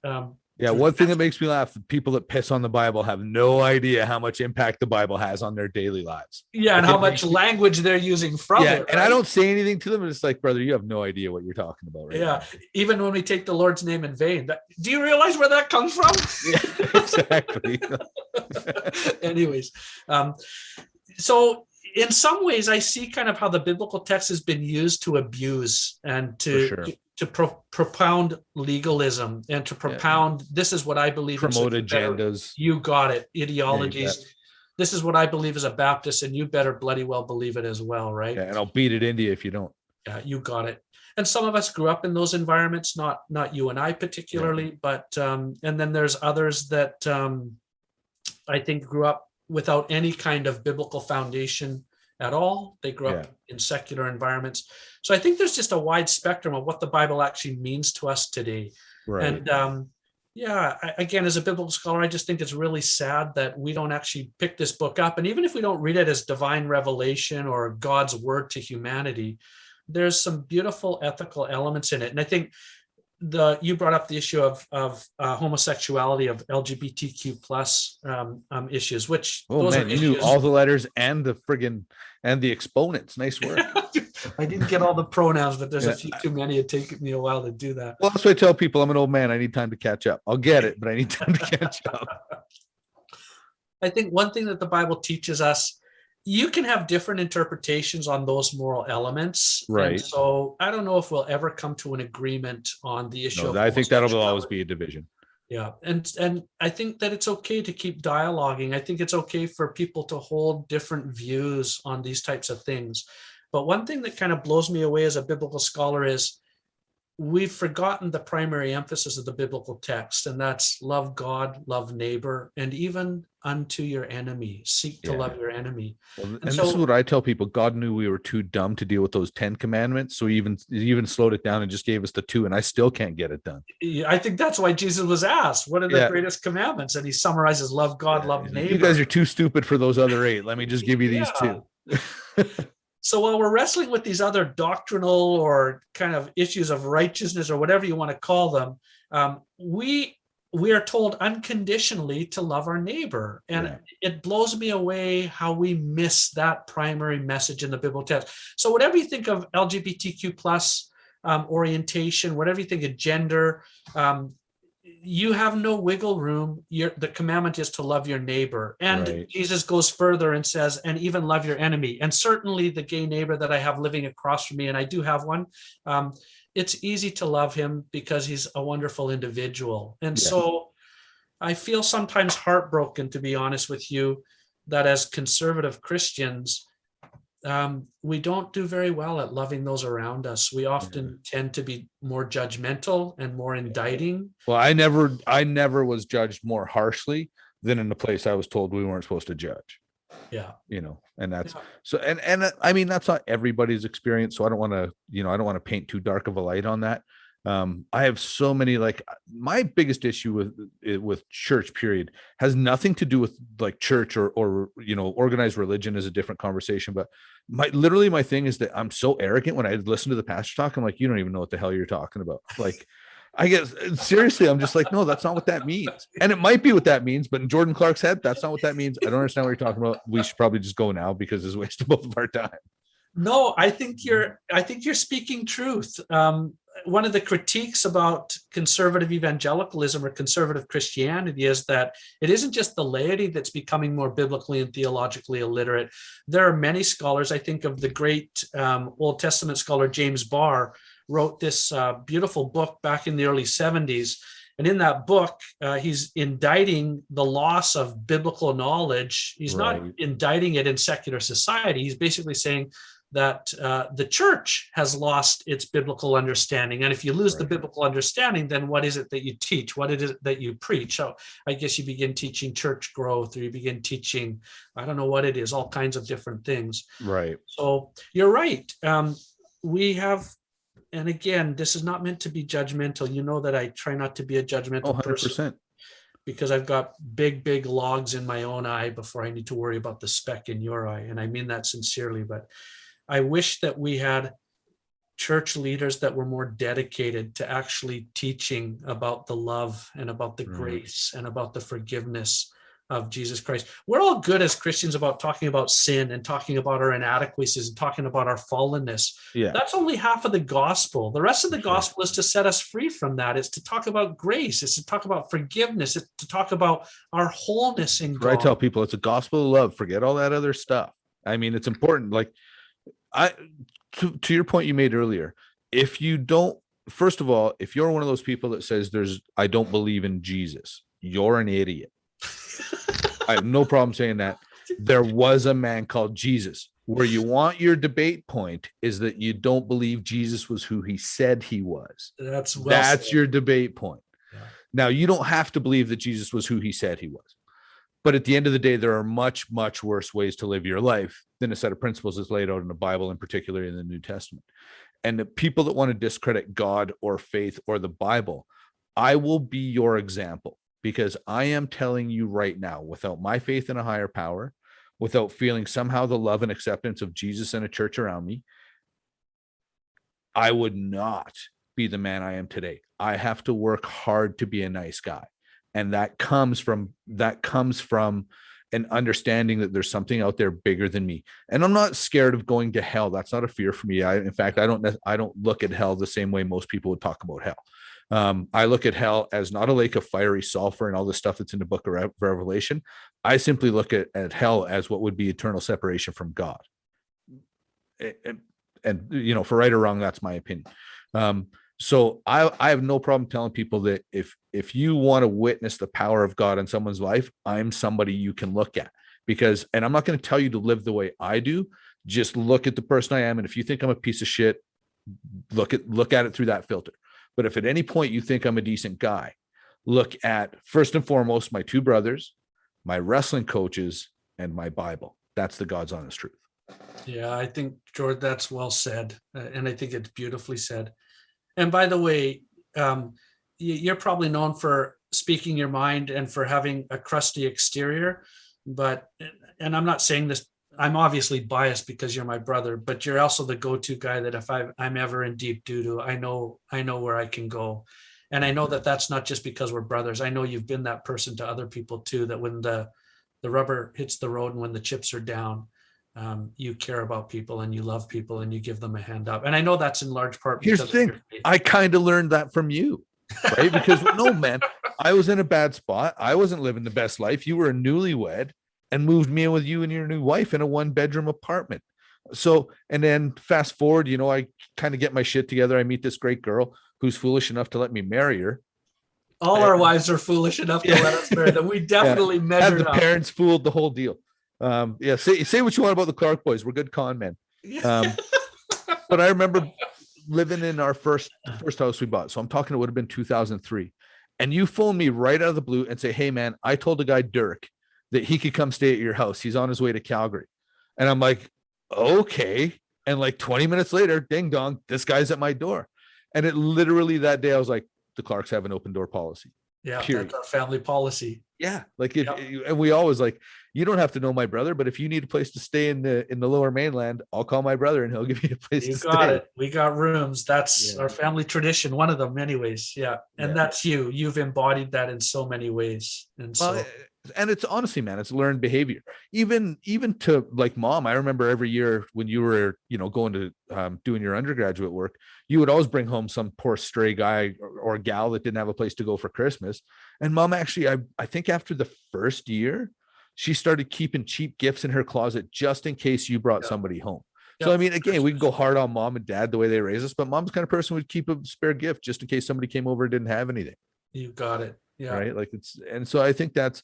Yeah, one thing that makes me laugh, people that piss on the Bible have no idea how much impact the Bible has on their daily lives. Yeah, and Like, how it much makes- language they're using from Yeah, it. and I right? don't say anything to them. It's like, brother, you have no idea what you're talking about right Yeah, even when we take the Lord's name in vain. Do you realize where that comes from? now. Yeah, exactly. Anyways, so in some ways, I see kind of how the biblical text has been used to abuse and For sure. to propound legalism and to propound this is what I believe in, so Promote you better- agendas. You got it. Yeah, Ideologies. you bet. This is what I believe as a Baptist, and you better bloody well believe it as well, right? Yeah, and I'll beat it into you if you don't. Yeah, you got it. And some of us grew up in those environments, not you and I particularly, but and then there's others that I think grew up without any kind of biblical foundation at all. They grew up in secular environments. So I think there's just a wide spectrum of what the Bible actually means to us today. Right. And again, as a biblical scholar, I just think it's really sad that we don't actually pick this book up. And even if we don't read it as divine revelation or God's word to humanity, there's some beautiful ethical elements in it. And I think you brought up the issue of homosexuality, of LGBTQ plus issues, which Oh man, you knew all the letters and the exponents. Nice work. I didn't get all the pronouns, but there's Yeah. a few too many. It'd take me a while to do that. Well, that's what I tell people. I'm an old man. I need time to catch up. I'll get it, but I need time to catch up. I think one thing that the Bible teaches us, you can have different interpretations on those moral elements. Right. And so I don't know if we'll ever come to an agreement on the issue. No, of I think that'll homosexuality. always be a division. Yeah. And I think that it's okay to keep dialoguing. I think it's okay for people to hold different views on these types of things. But one thing that kind of blows me away as a biblical scholar is we've forgotten the primary emphasis of the biblical text, and that's love God, love neighbor, and even unto your enemy. Seek to love your enemy. Well, and so- this is what I tell people. God knew we were too dumb to deal with those 10 commandments. So he even slowed it down and just gave us the 2, and I still can't get it done. I think that's why Jesus was asked, what are the Yeah. greatest commandments? And he summarizes love God, love neighbor. You guys are too stupid for those other 8. Let me just give you these 2. So while we're wrestling with these other doctrinal or kind of issues of righteousness or whatever you want to call them, we are told unconditionally to love our neighbor. And it blows me away how we miss that primary message in the biblical text. So whatever you think of LGBTQ plus orientation, whatever you think of gender, you have no wiggle room. The commandment is to love your neighbor. And Right. Jesus goes further and says, and even love your enemy. And certainly the gay neighbor that I have living across from me, and I do have one, it's easy to love him because he's a wonderful individual. And so I feel sometimes heartbroken, to be honest with you, that as conservative Christians, we don't do very well at loving those around us. We often tend to be more judgmental and more indicting. Well, I never was judged more harshly than in the place I was told we weren't supposed to judge. Yeah. And that's so, and I mean, that's not everybody's experience. So I don't want to paint too dark of a light on that. I have so many, like, my biggest issue with church period has nothing to do with like church or organized religion is a different conversation. But my thing is that I'm so arrogant when I listen to the pastor talk. I'm like, you don't even know what the hell you're talking about. Like, I guess seriously, I'm just like, no, that's not what that means. And it might be what that means, but in Jordan Clark's head, that's not what that means. I don't understand what you're talking about. We should probably just go now because it's wasting both of our time. No, I think you're speaking truth. One of the critiques about conservative evangelicalism or conservative Christianity is that it isn't just the laity that's becoming more biblically and theologically illiterate. There are many scholars. I think of the great Old Testament scholar James Barr wrote this beautiful book back in the early 70s. And in that book, he's indicting the loss of biblical knowledge. He's not indicting it in secular society. He's basically saying that the church has lost its biblical understanding. And if you lose the biblical understanding, then what is it that you teach? What is it that you preach? So I guess you begin teaching church growth, or you begin teaching, I don't know what it is, all kinds of different things. Right. So you're right. We have, and again, this is not meant to be judgmental. You know that I try not to be a judgmental 100%. person, because I've got big logs in my own eye before I need to worry about the speck in your eye. And I mean that sincerely, but I wish that we had church leaders that were more dedicated to actually teaching about the love and about the grace and about the forgiveness of Jesus Christ. We're all good as Christians about talking about sin and talking about our inadequacies and talking about our fallenness. Yeah. That's only half of the gospel. The rest of the gospel is to set us free from that. It's to talk about grace. It's to talk about forgiveness. It's to talk about our wholeness in God. I tell people it's a gospel of love. Forget all that other stuff. I mean, it's important. Like, to your point you made earlier, if you don't, first of all, if you're one of those people that says I don't believe in Jesus, you're an idiot. I have no problem saying that. There was a man called Jesus. Where you want your debate point is that you don't believe Jesus was who he said he was. That's your debate point. Yeah. Now, you don't have to believe that Jesus was who he said he was. But at the end of the day, there are much worse ways to live your life than a set of principles that's laid out in the Bible, and particularly in the New Testament. And the people that want to discredit God or faith or the Bible, I will be your example, because I am telling you right now, without my faith in a higher power, without feeling somehow the love and acceptance of Jesus and a church around me, I would not be the man I am today. I have to work hard to be a nice guy. And that comes from an understanding that there's something out there bigger than me. And I'm not scared of going to hell. That's not a fear for me. In fact, I don't look at hell the same way most people would talk about hell. I look at hell as not a lake of fiery sulfur and all the stuff that's in the book of Revelation. I simply look at hell as what would be eternal separation from God. And for right or wrong, that's my opinion. So I have no problem telling people that if you want to witness the power of God in someone's life, I'm somebody you can look at, and I'm not going to tell you to live the way I do. Just look at the person I am. And if you think I'm a piece of shit, look at it through that filter. But if at any point you think I'm a decent guy, look at, first and foremost, my two brothers, my wrestling coaches, and my Bible. That's the God's honest truth. Yeah, I think, George, that's well said. And I think it's beautifully said. And by the way, you're probably known for speaking your mind and for having a crusty exterior, and I'm not saying this, I'm obviously biased because you're my brother, but you're also the go-to guy that if I'm ever in deep doo-doo, I know where I can go. And I know that that's not just because we're brothers. I know you've been that person to other people too, that when the rubber hits the road and when the chips are down, you care about people and you love people and you give them a hand up. And I know that's in large part because here's the thing, I kind of learned that from you, right? Because no, man, I was in a bad spot. I wasn't living the best life. You were a newlywed and moved me in with you and your new wife in a 1-bedroom apartment. So, and then fast forward, I kind of get my shit together. I meet this great girl who's foolish enough to let me marry her. All our wives are foolish enough to let us marry them. We definitely measured up. The parents fooled the whole deal. Say what you want about the Clarke boys. We're good con men. But I remember living in our first house we bought. So I'm talking, it would have been 2003. And you phone me right out of the blue and say, hey man, I told the guy Dirk that he could come stay at your house. He's on his way to Calgary. And I'm like, okay. And like 20 minutes later, ding dong, this guy's at my door. And it literally that day I was like, the Clarks have an open door policy. Yeah, Period. that's our family policy. Yeah, like and we always like, you don't have to know my brother, but if you need a place to stay in the lower mainland, I'll call my brother and he'll give you a place to stay. You got it. We got rooms. That's our family tradition, one of them anyways. Yeah. And that's you've embodied that in so many ways. And so and it's honestly, man, it's learned behavior. Even to like mom, I remember every year when you were, going to doing your undergraduate work, you would always bring home some poor stray guy or gal that didn't have a place to go for Christmas. And mom actually, I think after the first year, she started keeping cheap gifts in her closet just in case you brought somebody home. So, I mean, again, we can go hard on mom and dad the way they raise us, but mom's the kind of person who would keep a spare gift just in case somebody came over and didn't have anything. You got it. Yeah. Right. Like and so I think that's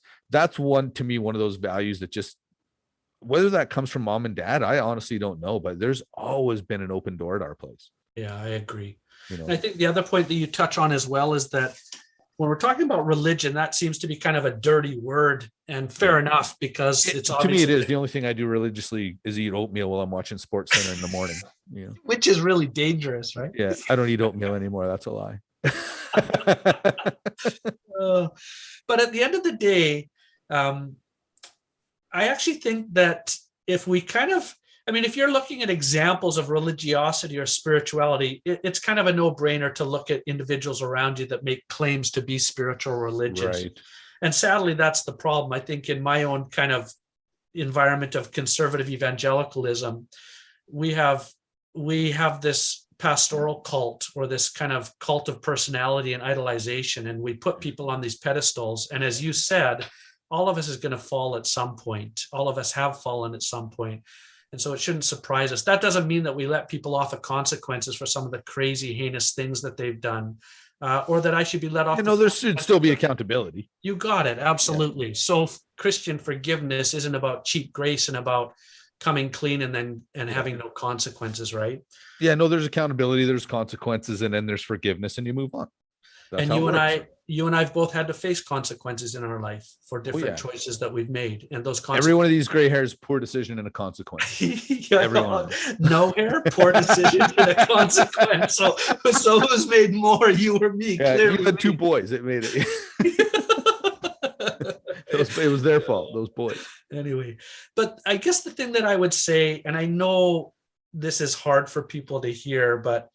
one, to me, one of those values that just, whether that comes from mom and dad, I honestly don't know, but there's always been an open door at our place. Yeah, I agree. And I think the other point that you touch on as well is that when we're talking about religion, that seems to be kind of a dirty word, and fair enough, because it's to me, it is. The only thing I do religiously is eat oatmeal while I'm watching Sports Center in the morning, which is really dangerous, right? Yeah. I don't eat oatmeal anymore. That's a lie. But at the end of the day, I actually think that if we if you're looking at examples of religiosity or spirituality, it's kind of a no-brainer to look at individuals around you that make claims to be spiritual or religious. Right. And sadly, that's the problem. I think in my own kind of environment of conservative evangelicalism, we have this pastoral cult, or this kind of cult of personality and idolization, and we put people on these pedestals. And as you said, all of us is going to fall at some point. All of us have fallen at some point. And so it shouldn't surprise us. That doesn't mean that we let people off of consequences for some of the crazy, heinous things that they've done, or that I should be let off. There should still be accountability. You got it. Absolutely. Yeah. So Christian forgiveness isn't about cheap grace and about coming clean and having no consequences, right? Yeah, no, there's accountability, there's consequences, and then there's forgiveness, and you move on. That's and you and I have both had to face consequences in our life for different choices that we've made. And those consequences. Every one of these gray hairs, poor decision and a consequence. Everyone. No hair, poor decision and a consequence. So who's made more, you or me? Yeah, you had two boys. It made it. It was their fault, those boys. Anyway, but I guess the thing that I would say, and I know this is hard for people to hear, but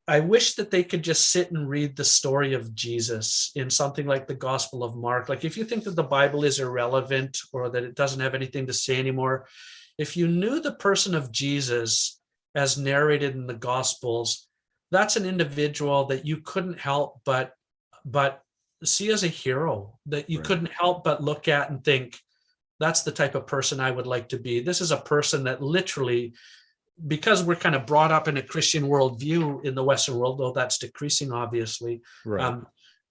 I wish that they could just sit and read the story of Jesus in something like the Gospel of Mark. Like, if you think that the Bible is irrelevant or that it doesn't have anything to say anymore, if you knew the person of Jesus as narrated in the Gospels, that's an individual that you couldn't help but see as a hero, that you couldn't help but look at and think, that's the type of person I would like to be. This is a person that literally, because we're kind of brought up in a Christian worldview in the Western world, though that's decreasing, obviously. Right.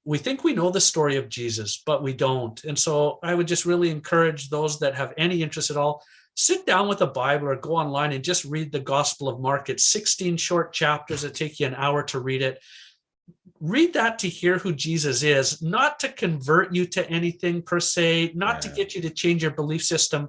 We think we know the story of Jesus, but we don't. And so I would just really encourage those that have any interest at all, sit down with a Bible or go online and just read the Gospel of Mark. It's 16 short chapters that take you an hour to read it. Read that to hear who Jesus is, not to convert you to anything per se, not to get you to change your belief system,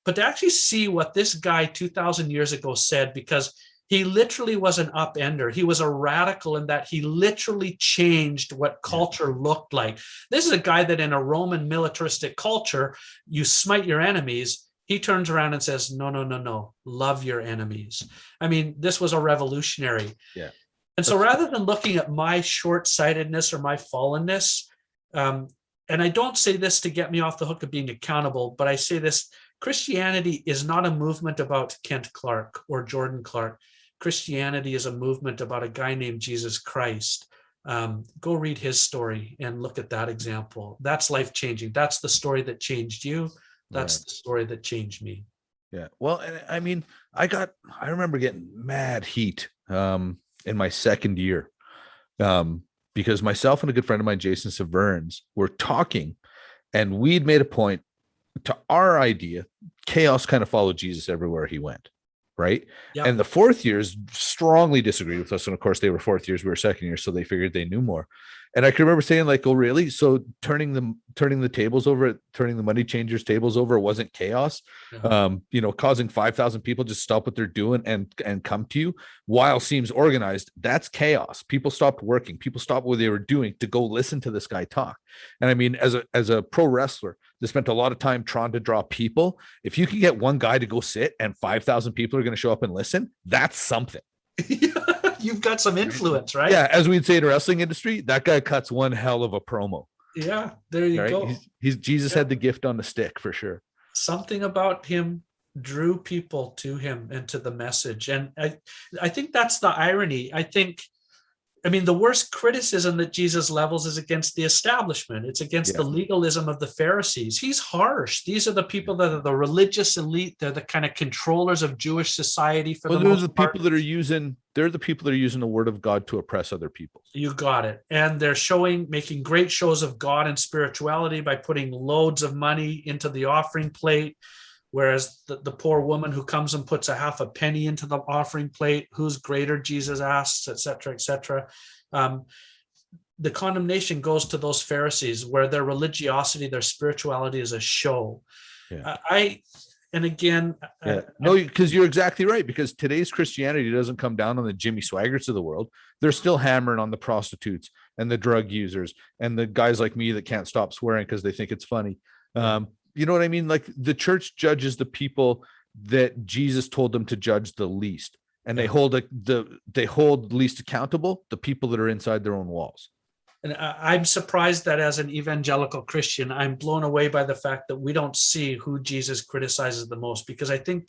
but to actually see what this guy 2,000 years ago said, because he literally was an upender. He was a radical in that he literally changed what culture looked like. This is a guy that in a Roman militaristic culture, you smite your enemies. He turns around and says, no, love your enemies. I mean, this was a revolutionary. Yeah. And so rather than looking at my short-sightedness or my fallenness, and I don't say this to get me off the hook of being accountable, but I say this, Christianity is not a movement about Kent Clarke or Jordan Clarke. Christianity is a movement about a guy named Jesus Christ. Go read his story and look at that example. That's life-changing. That's the story that changed you. That's the story that changed me. Yeah. Well, I mean, I remember getting mad heat in my second year, because myself and a good friend of mine, Jason Severns, were talking, and we'd made a point to our idea. Chaos kind of followed Jesus everywhere he went, right? Yep. And the fourth years strongly disagreed with us. And of course, they were fourth years, we were second years, so they figured they knew more. And I can remember saying like, oh, really? So turning the tables over, turning the money changers tables over wasn't chaos. Causing 5,000 people just stop what they're doing and come to you while seems organized. That's chaos. People stopped working. People stopped what they were doing to go listen to this guy talk. And I mean, as a pro wrestler, they spent a lot of time trying to draw people. If you can get one guy to go sit and 5,000 people are going to show up and listen, that's something. You've got some influence, right? Yeah, as we'd say in the wrestling industry, that guy cuts one hell of a promo. Yeah, there you go. He's Jesus had the gift on the stick for sure. Something about him drew people to him and to the message. And I think that's the irony. I mean, the worst criticism that Jesus levels is against the establishment. It's against the legalism of the Pharisees. He's harsh. These are the people that are the religious elite. They're the kind of controllers of Jewish society for the most part. They're the people that are using the word of God to oppress other people. You got it. And they're making great shows of God and spirituality by putting loads of money into the offering plate. Whereas the poor woman who comes and puts a half a penny into the offering plate, who's greater, Jesus asks, et cetera, et cetera. The condemnation goes to those Pharisees where their religiosity, their spirituality is a show. Yeah. Because you're exactly right. Because today's Christianity doesn't come down on the Jimmy Swaggarts of the world. They're still hammering on the prostitutes and the drug users and the guys like me that can't stop swearing because they think it's funny. You know what I mean? Like the church judges the people that Jesus told them to judge the least, and they hold least accountable the people that are inside their own walls. And I'm surprised that as an evangelical Christian, I'm blown away by the fact that we don't see who Jesus criticizes the most, because I think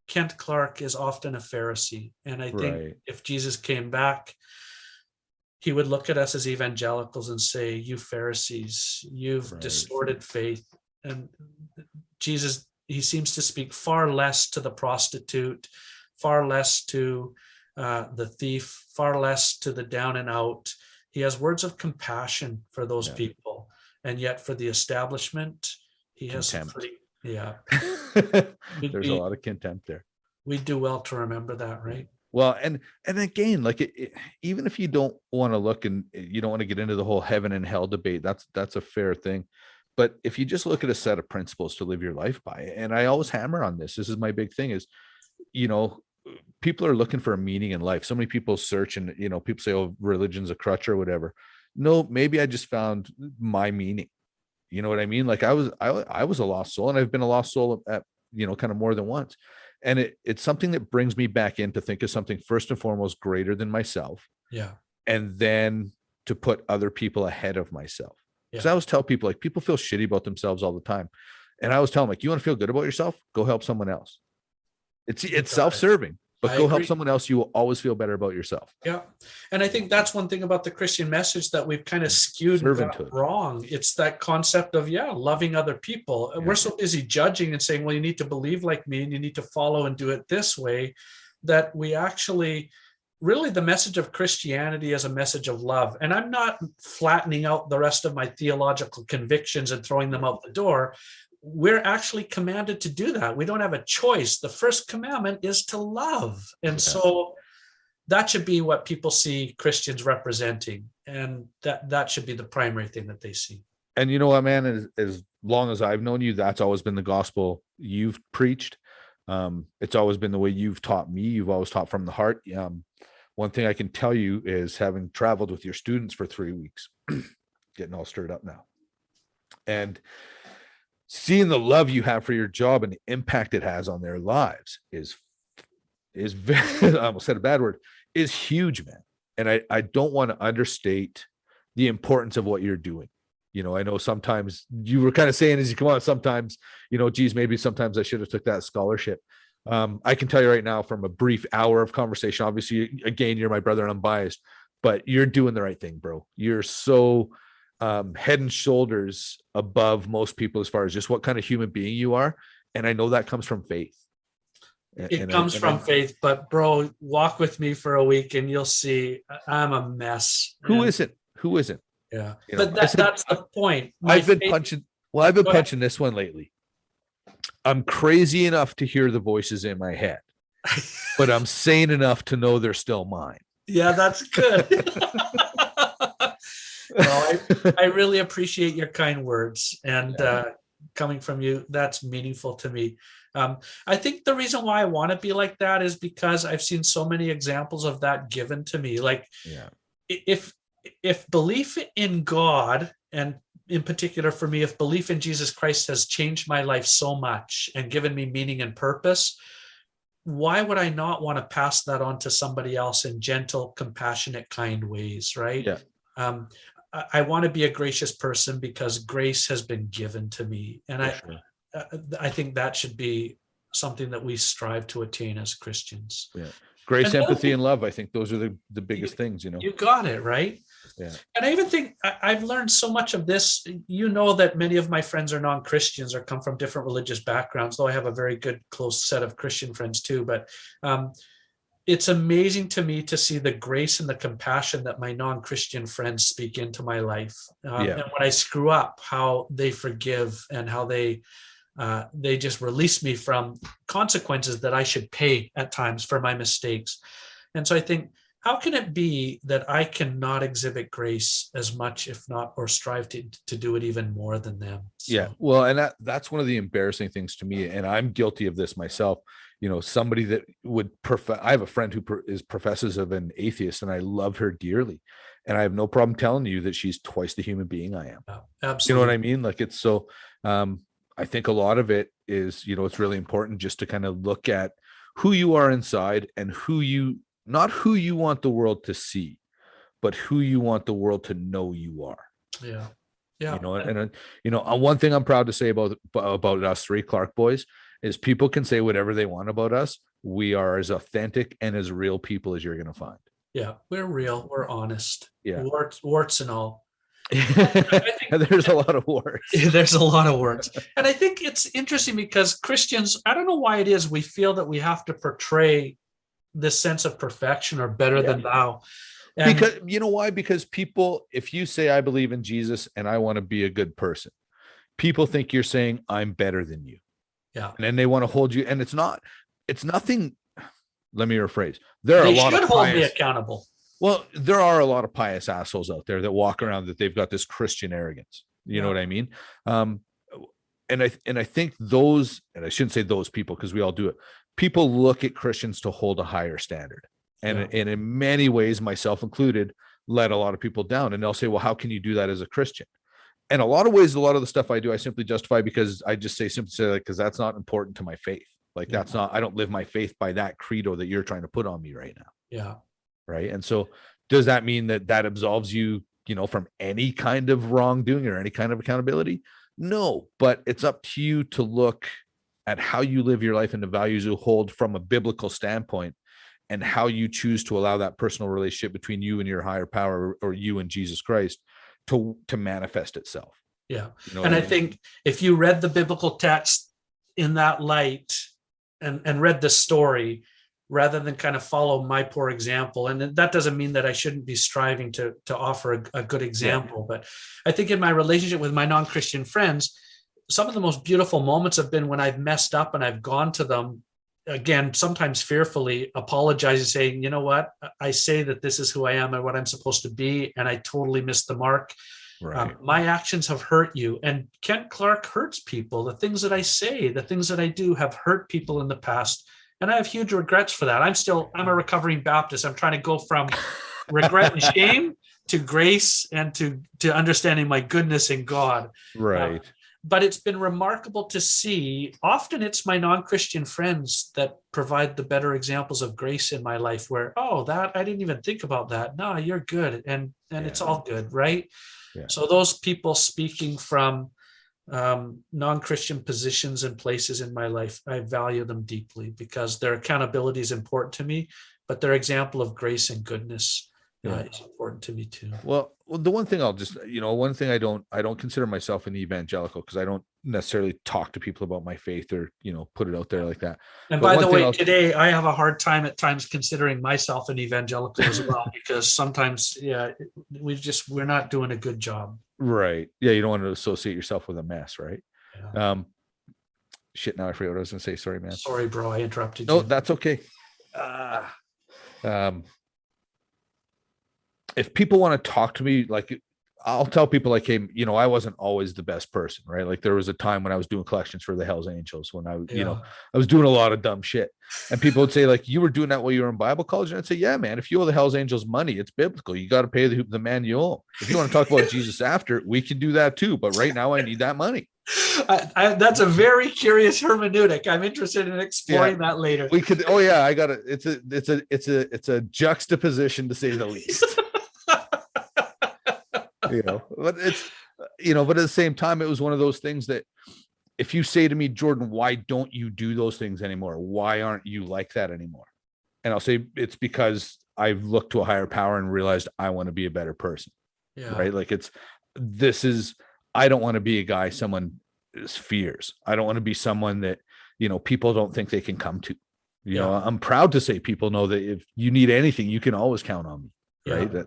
Kent Clarke is often a Pharisee. And I think if Jesus came back, he would look at us as evangelicals and say, you Pharisees, you've distorted faith. And Jesus, he seems to speak far less to the prostitute, far less to the thief, far less to the down and out. He has words of compassion for those people. And yet for the establishment, he has pretty, there's a lot of contempt there. We do well to remember that, right? Well, and again, like even if you don't want to look and you don't want to get into the whole heaven and hell debate, that's a fair thing. But if you just look at a set of principles to live your life by, and I always hammer on this is my big thing is, people are looking for a meaning in life. So many people search and, people say, oh, religion's a crutch or whatever. No, maybe I just found my meaning. You know what I mean? Like I was a lost soul, and I've been a lost soul at, kind of more than once. And it's something that brings me back in to think of something first and foremost greater than myself. Yeah. And then to put other people ahead of myself. Because I always tell people, like, people feel shitty about themselves all the time. And I always tell them, like, you want to feel good about yourself? Go help someone else. It's self-serving, but go help someone else. You will always feel better about yourself. Yeah. And I think that's one thing about the Christian message that we've kind of skewed wrong. It's that concept of, loving other people. Yeah. We're so busy judging and saying, well, you need to believe like me and you need to follow and do it this way, that we actually, really the message of Christianity is a message of love. And I'm not flattening out the rest of my theological convictions and throwing them out the door. We're actually commanded to do that. We don't have a choice. The first commandment is to love. And so that should be what people see Christians representing. And that should be the primary thing that they see. And you know what, man, as long as I've known you, that's always been the gospel you've preached. It's always been the way you've taught me. You've always taught from the heart. One thing I can tell you is, having traveled with your students for 3 weeks, getting all stirred up now, and seeing the love you have for your job and the impact it has on their lives is very, I almost said a bad word, is huge, man. And I don't want to understate the importance of what you're doing. I know sometimes you were kind of saying as you come on, sometimes, geez, maybe sometimes I should have took that scholarship. I can tell you right now from a brief hour of conversation, obviously, again, you're my brother and I'm biased, but you're doing the right thing, bro. You're so head and shoulders above most people as far as just what kind of human being you are. And I know that comes from faith. It comes from faith, but bro, walk with me for a week and you'll see I'm a mess. Who isn't? Yeah. But that's the point. I've been punching this one lately. I'm crazy enough to hear the voices in my head, but I'm sane enough to know they're still mine. Yeah, that's good. I really appreciate your kind words, and coming from you, that's meaningful to me. I think the reason why I want to be like that is because I've seen so many examples of that given to me. Like, if belief in God, and in particular for me, if belief in Jesus Christ has changed my life so much and given me meaning and purpose, why would I not want to pass that on to somebody else in gentle, compassionate, kind ways, right? I want to be a gracious person because grace has been given to me. And I think that should be something that we strive to attain as Christians. Grace, empathy, and love. I think those are the biggest things, You got it, right? And I even think I've learned so much of this. You know that many of my friends are non-Christians or come from different religious backgrounds, though I have a very good, close set of Christian friends too. But it's amazing to me to see the grace and the compassion that my non-Christian friends speak into my life. And when I screw up, how they forgive and how they just release me from consequences that I should pay at times for my mistakes. And so I think, how can it be that I cannot exhibit grace as much, if not, or strive to do it even more than them? So. Well, and that's one of the embarrassing things to me, and I'm guilty of this myself. Somebody that would I have a friend who professes of an atheist, and I love her dearly, and I have no problem telling you that she's twice the human being I am. Absolutely. You know what I mean? Like, it's so. I think a lot of it is, it's really important just to kind of look at who you are inside and not who you want the world to see, but who you want the world to know you are. One thing I'm proud to say about us three Clarke boys is people can say whatever they want about us. We are as authentic and as real people as you're going to find. We're real. We're honest. Yeah. Warts and all. There's a lot of warts. There's a lot of warts. And I think it's interesting because Christians, I don't know why it is we feel that we have to portray this sense of perfection or better than thou. And because you know why? Because people, if you say I believe in Jesus and I want to be a good person, people think you're saying I'm better than you. And then they want to hold you. And it's nothing. Let me rephrase. There are a lot of hold me accountable. Well, there are a lot of pious assholes out there that walk around that they've got this Christian arrogance. You know what I mean? And I think those, and I shouldn't say those people because we all do it. People look at Christians to hold a higher standard. And in many ways, myself included, let a lot of people down. And they'll say, well, how can you do that as a Christian? And a lot of ways, a lot of the stuff I do, I simply justify because I just simply say, because that's not important to my faith. Like that's not, I don't live my faith by that credo that you're trying to put on me right now. Right. And so does that mean that absolves you, from any kind of wrongdoing or any kind of accountability? No, but it's up to you to look at how you live your life and the values you hold from a biblical standpoint and how you choose to allow that personal relationship between you and your higher power or you and Jesus Christ to manifest itself. And I think if you read the biblical text in that light and read the story, rather than kind of follow my poor example. And that doesn't mean that I shouldn't be striving to offer a good example. But I think in my relationship with my non-Christian friends, some of the most beautiful moments have been when I've messed up and I've gone to them, again, sometimes fearfully, apologizing, saying, you know what, I say that this is who I am and what I'm supposed to be, and I totally missed the mark. My actions have hurt you. And Kent Clarke hurts people. The things that I say, the things that I do have hurt people in the past. And I have huge regrets for that. I'm a recovering Baptist. I'm trying to go from regret and shame to grace and to understanding my goodness in God. But it's been remarkable to see. Often it's my non-Christian friends that provide the better examples of grace in my life where, that I didn't even think about that. No, you're good. And it's all good. Right. So those people speaking from non-Christian positions and places in my life, I value them deeply because their accountability is important to me, but their example of grace and goodness is important to me too. Well, the one thing I'll just, one thing I don't consider myself an evangelical because I don't necessarily talk to people about my faith or, put it out there like that. And by the way, today I have a hard time at times considering myself an evangelical as well, because sometimes, we're not doing a good job. Right. Yeah. You don't want to associate yourself with a mess. Right. Shit. Now I forget what I was going to say. Sorry, man. Sorry, bro. I interrupted you. No, that's okay. If people want to talk to me, like I'll tell people like, hey, I wasn't always the best person, right? Like there was a time when I was doing collections for the Hells Angels when I was doing a lot of dumb shit. And people would say like, you were doing that while you were in Bible college. And I'd say, yeah, man, if you owe the Hells Angels money, it's biblical. You got to pay the man you owe. If you want to talk about Jesus after, we can do that too. But right now I need that money. That's a very curious hermeneutic. I'm interested in exploring that later. We could. Oh yeah, I got it. It's a juxtaposition to say the least. But but at the same time, it was one of those things that if you say to me, Jordan, why don't you do those things anymore? Why aren't you like that anymore? And I'll say it's because I've looked to a higher power and realized I want to be a better person. Yeah. Right. Like I don't want to be a guy someone fears. I don't want to be someone that, people don't think they can come to. I'm proud to say people know that if you need anything, you can always count on me. Right. That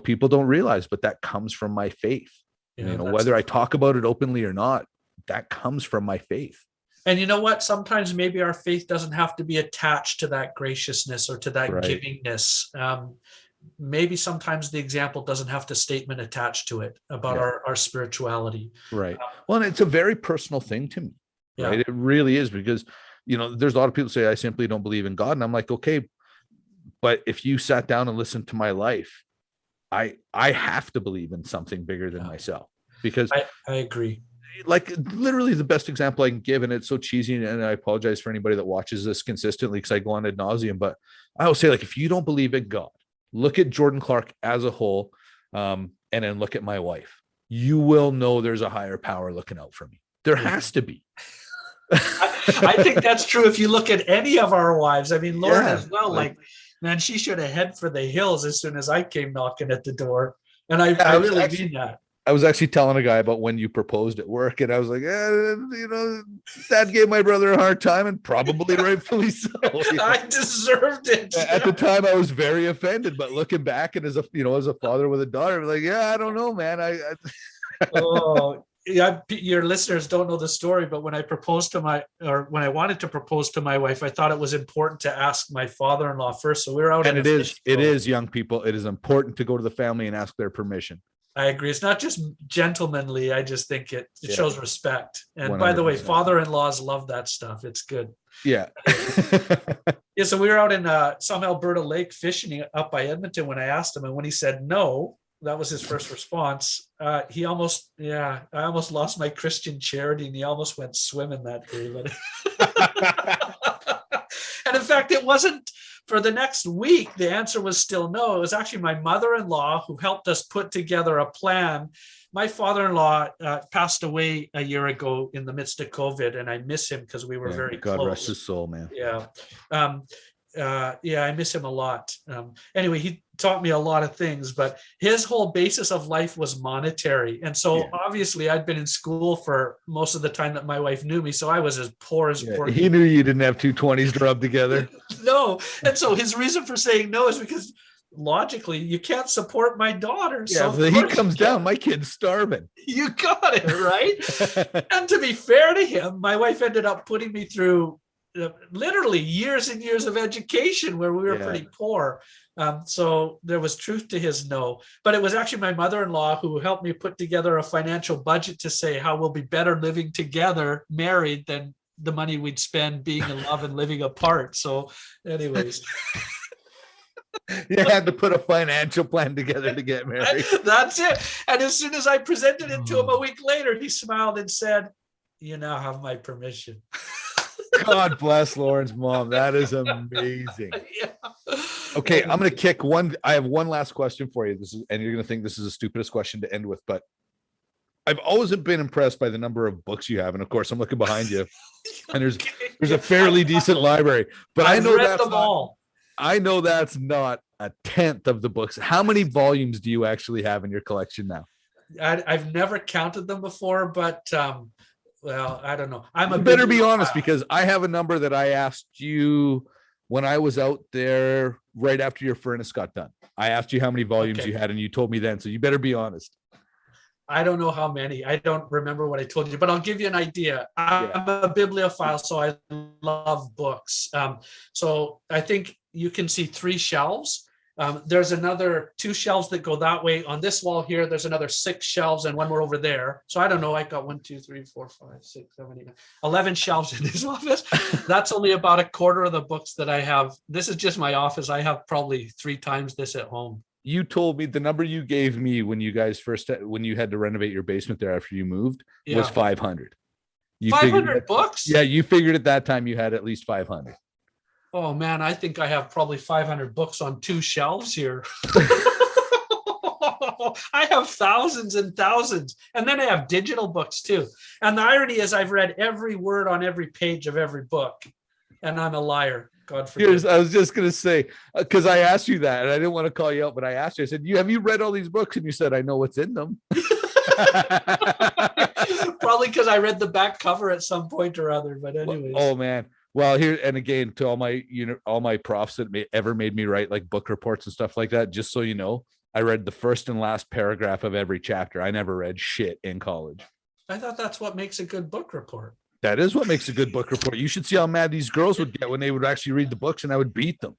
people don't realize, but that comes from my faith. Whether I talk about it openly or not, that comes from my faith. And you know what? Sometimes maybe our faith doesn't have to be attached to that graciousness or to that givingness. Maybe sometimes the example doesn't have the statement attached to it about our spirituality. Right. Well, and it's a very personal thing to me. Right. It really is, because, there's a lot of people say, I simply don't believe in God. And I'm like, okay, but if you sat down and listened to my life, I have to believe in something bigger than myself, because I agree. Like literally the best example I can give, and it's so cheesy, and I apologize for anybody that watches this consistently because I go on ad nauseum, but I will say, like, if you don't believe in God, look at Jordan Clarke as a whole, and then look at my wife. You will know there's a higher power looking out for me. There has to be. I think that's true if you look at any of our wives. I mean, Lauren as well, like, man, she should have head for the hills as soon as I came knocking at the door. And I really mean that. I was actually telling a guy about when you proposed at work, and I was like, Dad gave my brother a hard time, and probably rightfully so. I deserved it. At the time, I was very offended, but looking back, and as a father with a daughter, I'm like, I don't know, man. Oh, yeah. Your listeners don't know the story, but when I when I wanted to propose to my wife, I thought it was important to ask my father-in-law first. So we were out. And it is young people. It is important to go to the family and ask their permission. I agree. It's not just gentlemanly. I just think it shows respect. And 100%. By the way, father-in-laws love that stuff. It's good. Yeah. So we were out in some Alberta lake fishing up by Edmonton when I asked him, and when he said no, that was his first response. I almost lost my Christian charity, and he almost went swimming that day. And in fact, it wasn't for the next week. The answer was still no. It was actually my mother-in-law who helped us put together a plan. My father-in-law passed away a year ago in the midst of COVID, and I miss him because we were very close. God rest his soul, man. Yeah. I miss him a lot. Anyway, he taught me a lot of things, but his whole basis of life was monetary. And so obviously I'd been in school for most of the time that my wife knew me. So I was as poor as poor. He knew you didn't have two 20s to rub together. No. And so his reason for saying no is because logically you can't support my daughter. Yeah, so he comes down, my kid's starving. You got it, right? And to be fair to him, my wife ended up putting me through literally years and years of education where we were pretty poor. So there was truth to his no, but it was actually my mother-in-law who helped me put together a financial budget to say how we'll be better living together, married, than the money we'd spend being in love and living apart. So anyways. You had to put a financial plan together to get married. That's it. And as soon as I presented it to him a week later, he smiled and said, "You now have my permission." God bless Lauren's mom. That is amazing. Okay, I'm going to kick one. I have one last question for you. And you're going to think this is the stupidest question to end with, but I've always been impressed by the number of books you have. And of course, I'm looking behind you, and there's a fairly decent library. But I know that's not a tenth of the books. How many volumes do you actually have in your collection now? I've never counted them before, but well, I don't know. You better be honest, because I have a number that I asked you when I was out there right after your furnace got done. I asked you how many volumes you had, and you told me then. So you better be honest. I don't know how many. I don't remember what I told you, but I'll give you an idea. I'm a bibliophile, so I love books. So I think you can see 3 shelves. There's another 2 shelves that go that way. On this wall here, there's another 6 shelves and one more over there. So I don't know. I got 1, 2, 3, 4, 5, 6, 7, 8, 9, 11 shelves in this office. That's only about a quarter of the books that I have. This is just my office. I have probably 3 times this at home. You told me the number you gave me when you guys when you had to renovate your basement there after you moved was 500. 500 books? Yeah, you figured at that time you had at least 500. Oh man, I think I have probably 500 books on 2 shelves here. I have thousands and thousands. And then I have digital books too. And the irony is I've read every word on every page of every book. And I'm a liar. God forbid. I was just going to say, because I asked you that and I didn't want to call you out, but I asked you, I said, have you read all these books? And you said, I know what's in them. Probably because I read the back cover at some point or other. But anyways. Oh man. Well, here and again to all my profs that ever made me write like book reports and stuff like that. Just so you know, I read the first and last paragraph of every chapter. I never read shit in college. I thought that's what makes a good book report. That is what makes a good book report. You should see how mad these girls would get when they would actually read the books, and I would beat them.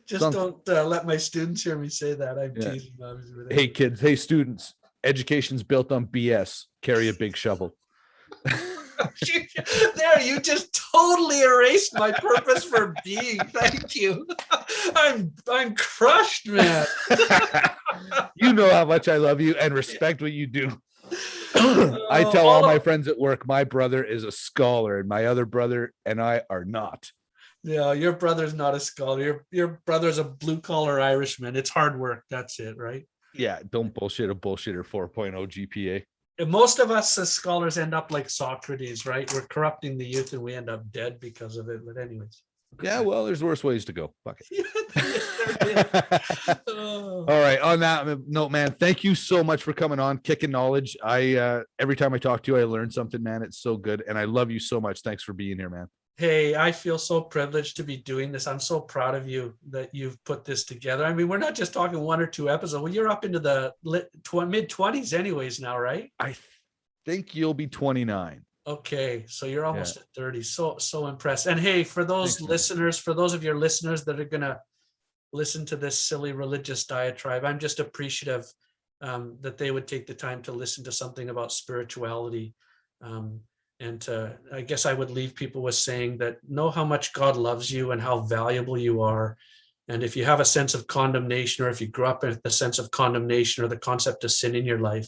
Just don't let my students hear me say that. I'm teasing them. Hey kids, hey students, education's built on BS. Carry a big shovel. There, you just totally erased my purpose for being. Thank you. I'm crushed, man. You know how much I love you and respect what you do. I tell all my friends at work, my brother is a scholar and my other brother and I are not. Yeah, your brother's not a scholar. Your brother's a blue-collar Irishman. It's hard work. That's it, right? Yeah, don't bullshit a bullshitter 4.0 GPA. And most of us as scholars end up like Socrates, right? We're corrupting the youth and we end up dead because of it. But anyways. Yeah, well, there's worse ways to go. Fuck it. All right. On that note, man, thank you so much for coming on, kicking knowledge. Every time I talk to you, I learn something, man. It's so good. And I love you so much. Thanks for being here, man. Hey, I feel so privileged to be doing this. I'm so proud of you that you've put this together. I mean, we're not just talking 1 or 2 episodes. Well, you're up into the mid-20s anyways now, right? I think you'll be 29. Okay, so you're almost at 30. So impressed. And hey, for those listeners, for those of your listeners that are going to listen to this silly religious diatribe, I'm just appreciative that they would take the time to listen to something about spirituality. And I guess I would leave people with saying that know how much God loves you and how valuable you are. And if you have a sense of condemnation, or if you grew up with the sense of condemnation or the concept of sin in your life,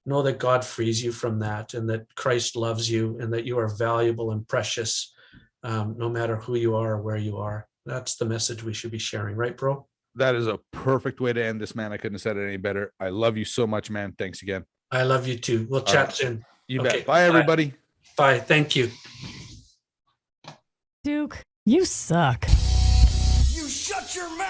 know that God frees you from that and that Christ loves you and that you are valuable and precious, no matter who you are or where you are. That's the message we should be sharing. Right, bro? That is a perfect way to end this, man. I couldn't have said it any better. I love you so much, man. Thanks again. I love you too. We'll chat soon. You bet. Bye, everybody. Bye. Thank you. Duke, you suck. You shut your mouth!